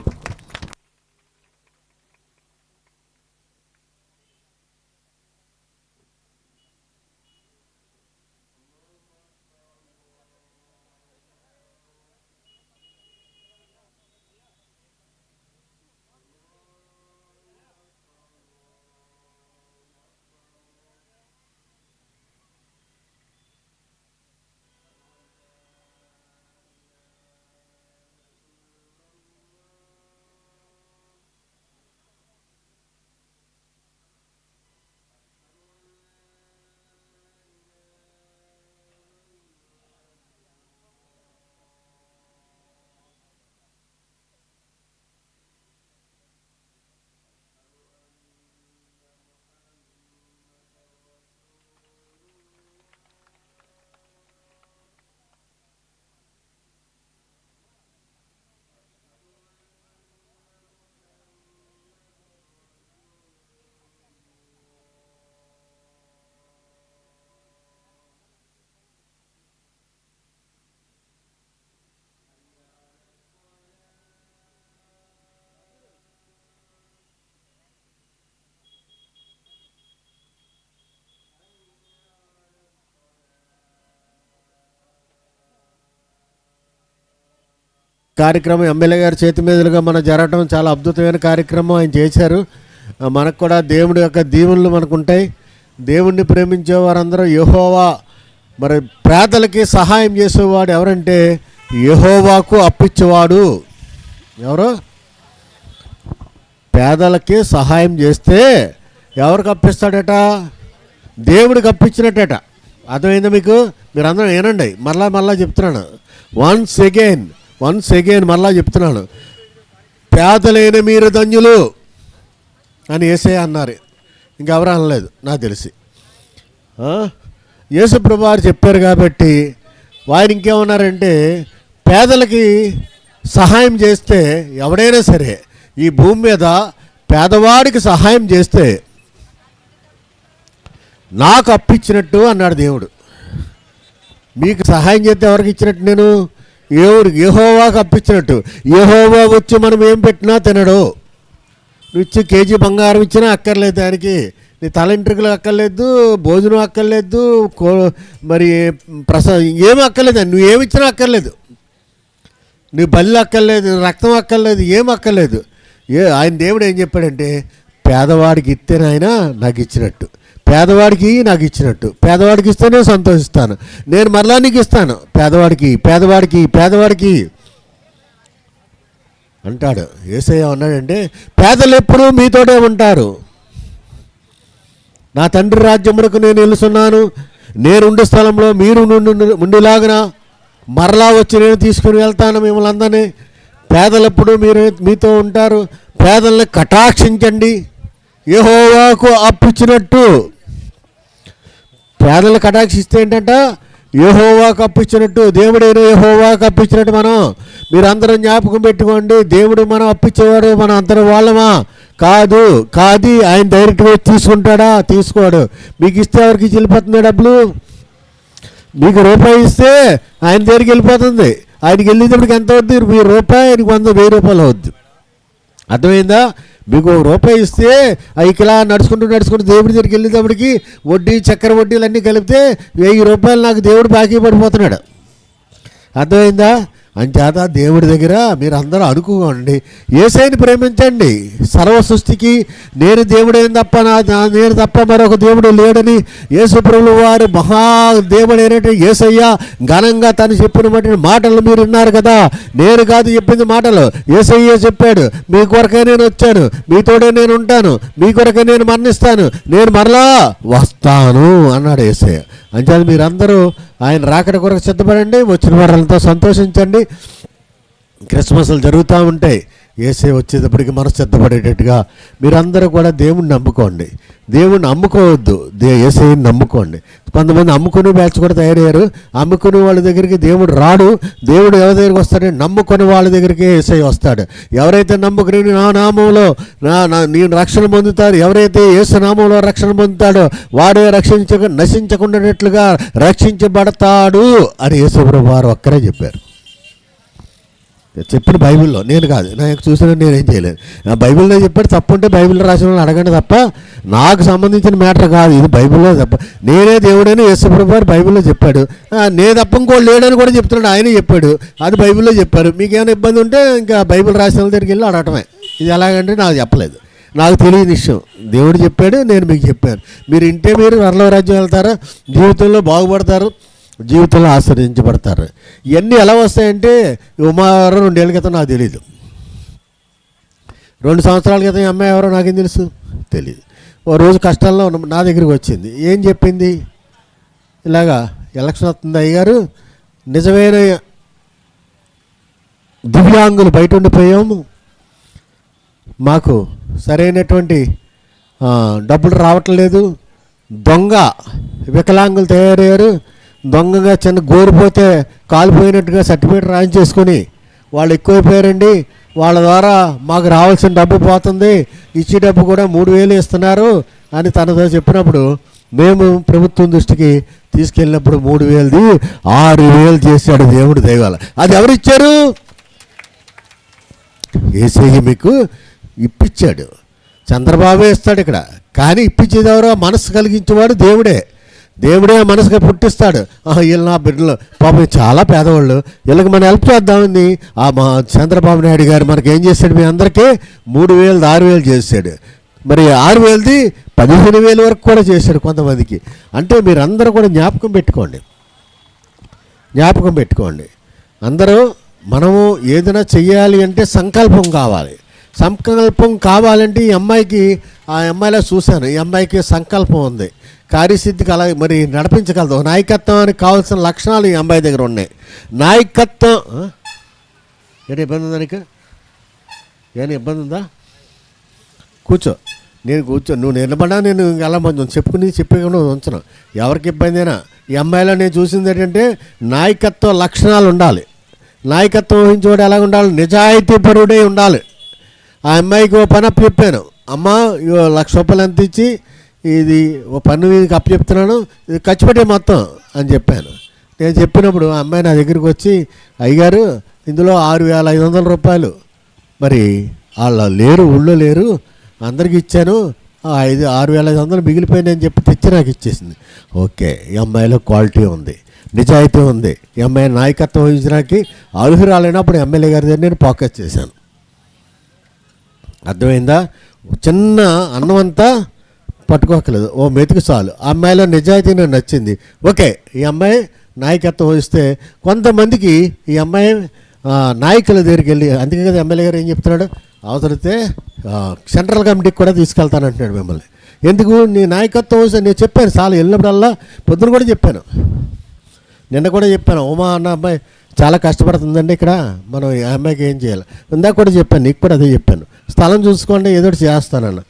కార్యక్రమం ఎమ్మెల్యే గారి చేతి మీదులుగా మనం జరగడం చాలా అద్భుతమైన కార్యక్రమం ఆయన చేశారు. మనకు కూడా దేవుడి యొక్క దీవెనలు మనకు ఉంటాయి. దేవుణ్ణి ప్రేమించే వారందరూ యెహోవా, మరి పేదలకి సహాయం చేసేవాడు ఎవరంటే యెహోవాకు అప్పిచ్చేవాడు. ఎవరు? పేదలకి సహాయం చేస్తే ఎవరికి అప్పిస్తాడట? దేవుడికి అప్పించినట్టట. అర్థమైందా మీకు? మీరు అందరూ ఏనండి, మళ్ళా చెప్తున్నాను, వన్స్ అగైన్ మళ్ళా చెప్తున్నాను, పేదలైన మీరు ధన్యులు అని యేసయ్య అన్నారు. ఇంకెవరు అనలేదు నాకు తెలిసి. యేసుప్రభు వారు చెప్పారు కాబట్టి వారు ఇంకేమన్నారంటే పేదలకి సహాయం చేస్తే, ఎవడైనా సరే ఈ భూమి మీద పేదవాడికి సహాయం చేస్తే నాకు అప్పిచ్చినట్టు అన్నాడు దేవుడు. మీకు సహాయం చేస్తే ఎవరికి ఇచ్చినట్టు? నేను యెహోవాకు అప్పించినట్టు. యెహోవా వచ్చి మనం ఏం పెట్టినా తినడు. నువ్వు ఇచ్చి కేజీ బంగారం ఇచ్చినా అక్కర్లేదు, దానికి నీ తలంట్రికలు అక్కర్లేదు, భోజనం అక్కర్లేదు, మరి ఏమీ అక్కర్లేదు. నువ్వేమి ఇచ్చినా అక్కర్లేదు, నీ బల్లి అక్కర్లేదు, రక్తం అక్కర్లేదు, ఏం అక్కర్లేదు. ఆయన దేవుడు ఏం చెప్పాడంటే పేదవాడికి ఇస్తేనే ఆయన నాకు ఇచ్చినట్టు, పేదవాడికి నాకు ఇచ్చినట్టు. పేదవాడికి ఇస్తేనే సంతోషిస్తాను, నేను మరలా నీకు ఇస్తాను. పేదవాడికి. అంటాడు. యేసయ్య అన్నాడంటే పేదలు ఎప్పుడూ మీతోనే ఉంటారు, నా తండ్రి రాజ్యమునకు నేను వెళ్తున్నాను, నేను ఉండే స్థలంలో మీరు ఉండిలాగున మరలా వచ్చి నేను తీసుకుని వెళ్తాను మిమ్మల్ని అందరినీ. పేదలప్పుడు మీతో ఉంటారు, పేదల్ని కటాక్షించండి. యెహోవాకు అప్పిచ్చినట్టు, పేదలు కటాక్షిస్తే ఏంటంట, యెహోవాకు అప్పిచ్చినట్టు, దేవుడైన యెహోవాకు అప్పిచ్చినట్టు. మీరందరూ జ్ఞాపకం పెట్టుకోండి, దేవుడు మనం అప్పిచ్చేవాడు, మనం అందరం వాళ్ళమా? కాదు. ఆయన డైరెక్ట్గా తీసుకుంటాడా? తీసుకోడు. మీకు ఇస్తే ఎవరికి వెళ్ళిపోతుంది డబ్బులు? మీకు రూపాయి ఇస్తే ఆయన దగ్గరికి వెళ్ళిపోతుంది. ఆయనకి వెళ్ళేటప్పటికి ఎంత అవుద్ది? రూపాయి, ఆయనకి 100,000 రూపాయలు అవుద్ది. అర్థమైందా? మీకు రూపాయి ఇస్తే ఇలా నడుచుకుంటూ దేవుడి దగ్గరికి వెళ్ళేటప్పటికి వడ్డీ, చక్కెర వడ్డీలు అన్నీ కలిపితే 1000 రూపాయలు నాకు దేవుడు బాకీ పడిపోతున్నాడు. అర్థమైందా? అంచేత దేవుడి దగ్గర మీరు అందరూ అనుకోండి, యేసయ్యని ప్రేమించండి. సర్వ సృష్టికి నేను దేవుడైన తప్ప నేను తప్ప మరొక దేవుడు లేడని యేసుప్రభువు వారు మహా దేవుడైనటువంటి యేసయ్య ఘనంగా తను చెప్పిన మాటలు మీరు విన్నారు కదా. నేను కాదు చెప్పింది మాటలు, యేసయ్య చెప్పాడు. మీ కొరకే నేను వచ్చాను, మీతోడే నేను ఉంటాను, మీ కొరకే నేను మరణిస్తాను, నేను మరలా వస్తాను అన్నాడు యేసయ్య. అంచేత మీరందరూ ఆయన రాకడ కొరకు సిద్ధపడండి, వచ్చిన వారంతో సంతోషించండి. క్రిస్మస్లు జరుగుతూ ఉంటాయి, యేసయ్య వచ్చేటప్పటికి మనం సిద్ధపడేటట్టుగా మీరందరూ కూడా దేవుణ్ణి నమ్ముకోండి. దేవుణ్ణి అమ్ముకోవద్దు, యేసయ్యని నమ్ముకోండి. కొంతమంది అమ్ముకుని బ్యాచ్ కూడా తయారయ్యారు. అమ్ముకునే వాళ్ళ దగ్గరికి దేవుడు రాడు. దేవుడు ఎవరి దగ్గరికి వస్తాడు? నమ్ముకునే వాళ్ళ దగ్గరికి యేసయ్య వస్తాడు. ఎవరైతే నమ్ముకుని నా నామంలో నేను రక్షణ పొందుతారు, ఎవరైతే యేసు నామంలో రక్షణ పొందుతాడో వాడే నశించకుండానట్లుగా రక్షించబడతాడు అని యేసుప్రభువు వారు ఒక్కరే చెప్పారు. చెప్పిన బైబిల్లో, నేను కాదు, నాకు చూసిన నేనేం చేయలేదు. బైబిల్లో చెప్పాడు. తప్పు ఉంటే బైబిల్లో రాసిన వాళ్ళని అడగండి తప్ప నాకు సంబంధించిన మ్యాటర్ కాదు ఇది. బైబిల్లో తప్ప నేనే దేవుడని యేసుప్రభువు వారు బైబిల్లో చెప్పాడు. నేను తప్ప ఇంకోటి లేడని కూడా చెప్తున్నాడు, ఆయనే చెప్పాడు. అది బైబిల్లో చెప్పారు. మీకు ఏమైనా ఇబ్బంది ఉంటే ఇంకా బైబిల్ రాసిన వాళ్ళ దగ్గరికి వెళ్ళి అడగటమే. ఇది ఎలాగంటే నాకు చెప్పలేదు, నాకు తెలియని విషయం. దేవుడు చెప్పాడు, నేను మీకు చెప్పాను. మీరు ఇంటే మీరు పరలోక రాజ్యం వెళ్తారు, జీవితంలో బాగుపడతారు, జీవితంలో ఆశ్రయించబడతారు. ఇవన్నీ ఎలా వస్తాయంటే ఉమారు 2 ఏళ్ళ క్రితం నాకు తెలియదు, 2 సంవత్సరాల క్రితం ఈ అమ్మాయి ఎవరో నాకేం తెలుసు తెలియదు. ఓ రోజు కష్టాల్లో నా దగ్గరికి వచ్చింది. ఏం చెప్పింది? ఇలాగా ఎలక్షన్ వస్తుంది అయ్యగారు, నిజమైన దివ్యాంగులు బయట ఉండిపోయాము, మాకు సరైనటువంటి డబ్బులు రావట్లేదు, దొంగ వికలాంగులు తయారయ్యారు, దొంగగా చిన్న గోరిపోతే కాలిపోయినట్టుగా సర్టిఫికేట్ రాయించేసుకొని వాళ్ళు ఎక్కువైపోయారండి, వాళ్ళ ద్వారా మాకు రావాల్సిన డబ్బు పోతుంది, ఇచ్చే డబ్బు కూడా 3,000 ఇస్తున్నారు అని తనతో చెప్పినప్పుడు మేము ప్రభుత్వం దృష్టికి తీసుకెళ్ళినప్పుడు 3,000ది 6,000 చేశాడు దేవుడు దైవాల. అది ఎవరిచ్చారు? యేసయ్య మీకు ఇప్పించాడు. చంద్రబాబే ఇస్తాడు ఇక్కడ, కానీ ఇప్పించేది ఎవరో? మనసు కలిగించేవాడు దేవుడే. దేవుడే మనసుగా పుట్టిస్తాడు. వీళ్ళు నా బిడ్డలు పాపం చాలా పేదవాళ్ళు, వీళ్ళకి మనం హెల్ప్ చేద్దామని మా చంద్రబాబు నాయుడు గారు మనకి ఏం చేశాడు? మీ అందరికీ 3,000 6,000 చేశాడు. మరి 6,000ది 15,000 వరకు కూడా చేశాడు కొంతమందికి. అంటే మీరందరూ కూడా జ్ఞాపకం పెట్టుకోండి. అందరూ మనము ఏదైనా చెయ్యాలి అంటే సంకల్పం కావాలి. సంకల్పం కావాలంటే ఈ అమ్మాయికి, ఆ అమ్మాయిలో చూశాను, ఈ అమ్మాయికి సంకల్పం ఉంది, కార్యసిద్ధికి అలా మరి నడిపించగలదు. నాయకత్వానికి కావాల్సిన లక్షణాలు ఈ అమ్మాయి దగ్గర ఉన్నాయి. నాయకత్వం ఏమైనా ఇబ్బంది ఉందా? నీకు ఏమైనా ఇబ్బంది ఉందా? కూర్చో, నువ్వు నిలబడా, నేను ఎలా మంచి చెప్పకుండా ఉంచను, ఎవరికి ఇబ్బంది అయినా. ఈ అమ్మాయిలో నేను చూసింది ఏంటంటే నాయకత్వ లక్షణాలు ఉండాలి. నాయకత్వం వహించేవాడు ఎలా ఉండాలి? నిజాయితీపరుడే ఉండాలి. ఆ అమ్మాయికి ఓ పని అప్పు చెప్పాను, అమ్మ 1,00,000 రూపాయలు ఎంత ఇచ్చి ఇది ఓ పన్ను వీధికి అప్పు చెప్తున్నాను, ఇది ఖర్చు పెట్టే మొత్తం అని చెప్పాను. నేను చెప్పినప్పుడు ఆ అమ్మాయి నా దగ్గరికి వచ్చి, అయ్యగారు ఇందులో 6,500 రూపాయలు మరి వాళ్ళు లేరు, ఊళ్ళో లేరు, అందరికి ఇచ్చాను, 6,500 మిగిలిపోయింది అని చెప్పి తెచ్చి నాకు ఇచ్చేసింది. ఓకే, ఈ అమ్మాయిలో క్వాలిటీ ఉంది, నిజాయితీ ఉంది. ఈ అమ్మాయి నాయకత్వం వహించడానికి అర్హురాలైనప్పుడు ఎమ్మెల్యే గారి దగ్గర నేను ఫోకస్ చేశాను. అర్థమైందా? చిన్న అన్నం అంతా పట్టుకోకలేదు, ఓ మెతుకు చాలు. ఆ అమ్మాయిలో నిజాయితీ నాకు నచ్చింది. ఓకే, ఈ అమ్మాయి నాయకత్వం వహిస్తే కొంతమందికి ఈ అమ్మాయి నాయకుల దగ్గరికి వెళ్ళి, అందుకే కదా ఎమ్మెల్యే గారు ఏం చెప్తున్నాడు, అవసరమైతే సెంట్రల్ కమిటీకి కూడా తీసుకెళ్తానంటున్నాడు మిమ్మల్ని. ఎందుకు? నీ నాయకత్వం నేను చెప్పాను చాలా, వెళ్ళినప్పుడల్లా పొద్దున కూడా చెప్పాను, నిన్న కూడా చెప్పాను, ఉమా అన్న అమ్మాయి చాలా కష్టపడుతుందండి ఇక్కడ, మనం ఈ అమ్మాయికి ఏం చేయాలి, ఇందాక కూడా చెప్పాను, నీకు కూడా అదే చెప్పాను, స్థలం చూసుకోండి ఏదో ఒకటి చేస్తానన్న.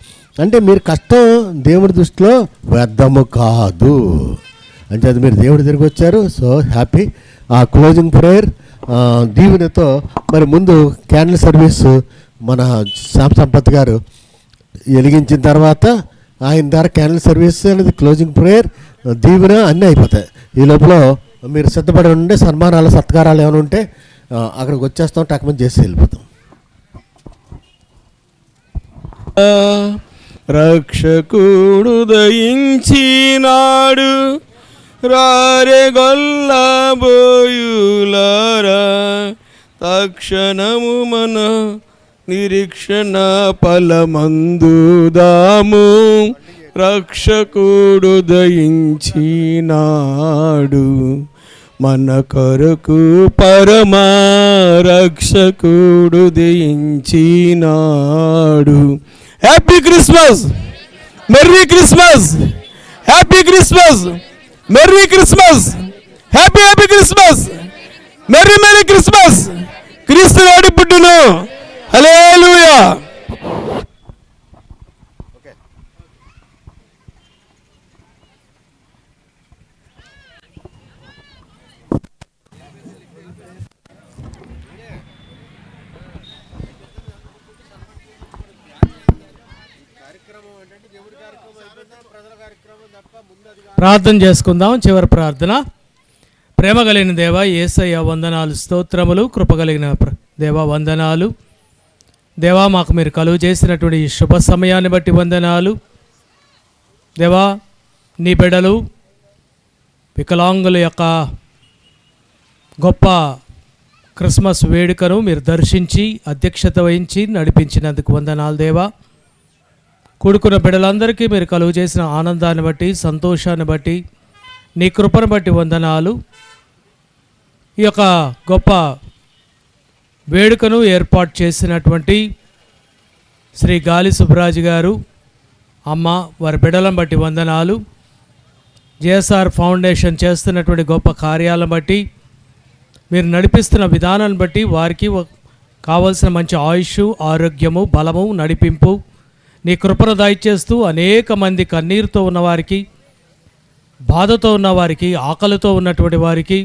అంటే మీరు కష్టం దేవుడి దృష్టిలో వ్యర్థము కాదు అంటే అది మీరు దేవుడి దగ్గరికి వచ్చారు. So happy. ఆ క్లోజింగ్ ప్రేయర్ దీవెనతో మరి ముందు క్యాండిల్ సర్వీస్ మన శ్యామ్ సంపత్ గారు వెలిగించిన తర్వాత ఆయన ద్వారా క్యాండిల్ సర్వీస్ అనేది క్లోజింగ్ ప్రేయర్ దీవెన అన్నీ అయిపోతాయి. ఈ లోపల మీరు సిద్ధపడి ఉండే సన్మానాలు సత్కారాలు ఏమైనా ఉంటే అక్కడికి వచ్చేస్తాం, టక్మని చేసి వెళ్ళిపోతాం. రక్షకుడు దయించినాడు రారే గొల్లబోయులారా, తక్షణము మన నిరీక్షణ ఫలమందుదాము. రక్షకుడు దయించినాడు మన కొరకు, పరమా రక్షకుడు దయించినాడు. Happy Christmas, merry Christmas, happy Christmas, merry Christmas, happy happy Christmas, merry merry Christmas. క్రీస్తు నాడి పుట్టును. హల్లెలూయా. ప్రార్థన చేసుకుందాం. చివరి ప్రార్థన. ప్రేమ కలిగిన దేవ యేసయ్య వందనాలు, స్తోత్రములు. కృపగలిగిన దేవ వందనాలు. దేవా మాకు మీరు కలుగు చేసినటువంటి ఈ శుభ సమయాన్ని బట్టి వందనాలు. దేవా నీ బిడ్డలు వికలాంగుల యొక్క గొప్ప క్రిస్మస్ వేడుకను మీరు దర్శించి అధ్యక్షత వహించి నడిపించినందుకు వందనాలు దేవా. కూడుకున్న బిడ్డలందరికీ మీరు కలుగు చేసిన ఆనందాన్ని బట్టి, సంతోషాన్ని బట్టి, నీ కృపను బట్టి వందనాలు. ఈ యొక్క గొప్ప వేడుకను ఏర్పాటు చేసినటువంటి శ్రీ గాలి సుబ్బరాజు గారు, అమ్మ, వారి బిడ్డలను బట్టి వందనాలు. జేఎస్ఆర్ ఫౌండేషన్ చేస్తున్నటువంటి గొప్ప కార్యాలను బట్టి, మీరు నడిపిస్తున్న విధానాన్ని బట్టి వారికి కావలసిన మంచి ఆయుష్, ఆరోగ్యము, బలము, నడిపింపు నీ కృపను దయచేస్తూ అనేక మంది కన్నీరుతో ఉన్నవారికి, బాధతో ఉన్నవారికి, ఆకలితో ఉన్నటువంటి వారికి,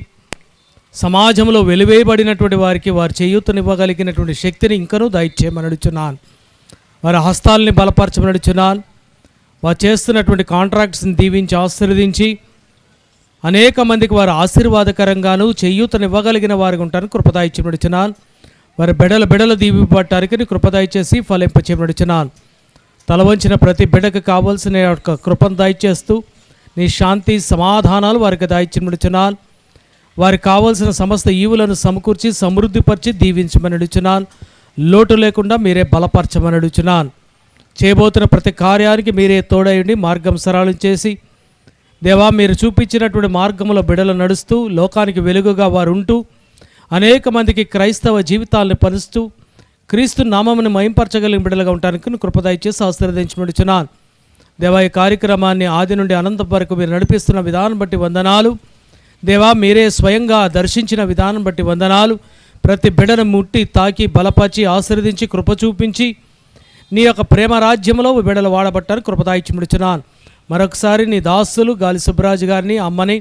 సమాజంలో వెలివేయబడినటువంటి వారికి వారి చేయూతనివ్వగలిగినటువంటి శక్తిని ఇంకనూ దయచేయమనడుచున్నాను. వారి హస్తాలని బలపరచమనడుచున్నాను. వారు చేస్తున్నటువంటి కాంట్రాక్ట్స్ని దీవించి ఆశీర్వదించి అనేక మందికి వారు ఆశీర్వాదకరంగాను చేయూతనివ్వగలిగిన వారికి ఉంటాను కృపదాయిచ్యమడుచున్నాను. వారి బిడలు దీవిపడటానికి నీ కృపదాయిచేసి ఫలింపచేయమడుచున్నాను. తల వంచిన ప్రతి బిడ్డకు కావలసిన యొక్క కృపను దయచేస్తూ నీ శాంతి సమాధానాలు వారికి దయచేయమడుచున్నాను. వారికి కావలసిన సమస్త ఈవులను సమకూర్చి సమృద్ధిపరిచి దీవించమని అడుచున్నాను. లోటు లేకుండా మీరే బలపరచమని అడుచున్నాను. చేయబోతున్న ప్రతి కార్యానికి మీరే తోడయుండి మార్గం సరళం చేసి దేవా మీరు చూపించినటువంటి మార్గంలో బిడ్డలు నడుస్తూ లోకానికి వెలుగుగా వారు ఉంటూ అనేక మందికి క్రైస్తవ జీవితాలను పరుస్తూ క్రీస్తు నామమును మహింపరచగలిగిన బిడ్డలుగా ఉండడానికి కృపదయచేసి ఆశీర్వదించమడుచున్నాను. దేవా ఈ కార్యక్రమాన్ని ఆది నుండి అనంతం వరకు మీరు నడిపిస్తున్న విధానం బట్టి వందనాలు. దేవా మీరే స్వయంగా దర్శించిన విధానం బట్టి వందనాలు. ప్రతి బిడ్డను ముట్టి తాకి బలపరిచి ఆశీర్వదించి కృప చూపించి నీ యొక్క ప్రేమ రాజ్యంలో బిడ్డలు వాడబట్టారు కృపదాయిచ్చిముడుచున్నాను. మరొకసారి నీ దాసులు గాలి సుబ్బరాజు గారిని, అమ్మని,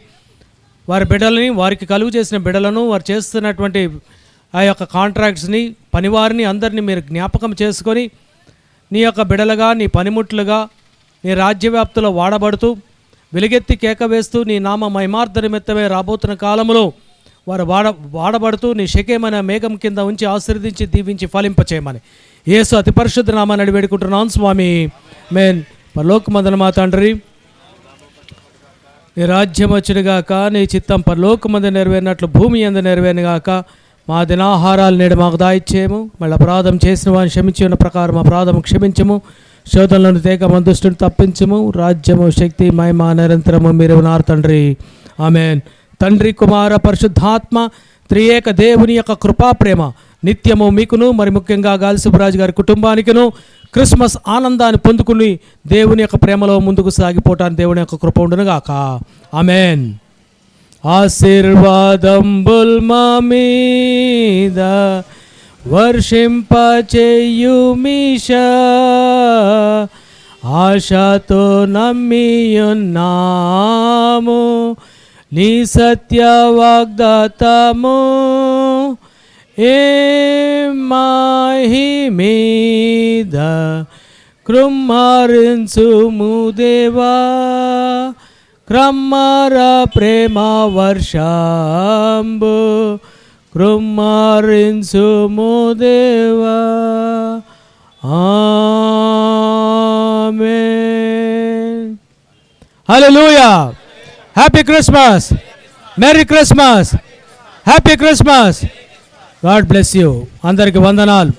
వారి బిడ్డలని, వారికి కలుగు చేసిన బిడ్డలను, వారు చేస్తున్నటువంటి ఆ యొక్క కాంట్రాక్ట్స్ని, పనివారిని అందరినీ మీరు జ్ఞాపకం చేసుకొని నీ యొక్క బిడ్డలుగా, నీ పనిముట్లుగా నీ రాజ్యవ్యాప్తిలో వాడబడుతూ వెలుగెత్తి కేక వేస్తూ నీ నామ మహిమార్థ నిమిత్తమే రాబోతున్న కాలంలో వారు వాడబడుతూ నీ శకేమైన మేఘం కింద ఉంచి ఆశీర్వదించి దీవించి ఫలింపచేయమని యేసు అతి పరిశుద్ధ నామాన్ని అడిగి వేడుకుంటున్నాను స్వామి. మేన్. పరలోకమందున మా తండ్రి, నీ రాజ్యం వచ్చునుగాక, నీ చిత్తం పరలోకమందు నెరవేరినట్లు భూమి యందు నెరవేరునుగాక. మా దినాహారాలు నేడు మాకు దాయిచ్చేయము. మళ్ళీ అపరాధం చేసిన వారిని క్షమించి ఉన్న ప్రకారం అపరాధం క్షమించము. శోధనలను తేక మందుష్టుని తప్పించము. రాజ్యము, శక్తి, మహిమ నిరంతరము మీరు ఉన్నారు తండ్రి. ఆమేన్. తండ్రి, కుమార, పరిశుద్ధాత్మ త్రియేక దేవుని యొక్క కృపా ప్రేమ నిత్యము మీకును, మరి ముఖ్యంగా గాలి సుబ్బరాజు గారి కుటుంబానికిను క్రిస్మస్ ఆనందాన్ని పొందుకుని దేవుని యొక్క ప్రేమలో ముందుకు సాగిపోవటానికి దేవుని యొక్క కృప ఉండునుగాక. ఆమేన్. ఆశీర్వాదంబుల్ మా మీద వర్షింపచేయుమీషా, ఆశతో నమ్మియున్నాము నీ సత్య వాగ్దాతము. ఏ మాహి మీద కృమ్మరించుము దేవా, క్రమ్మర ప్రేమ వర్షంబు కృమ్మరించుము దేవా. Amen. Hallelujah. Happy Christmas, merry Christmas, happy Christmas. God bless you. అందరికి వందనాలు.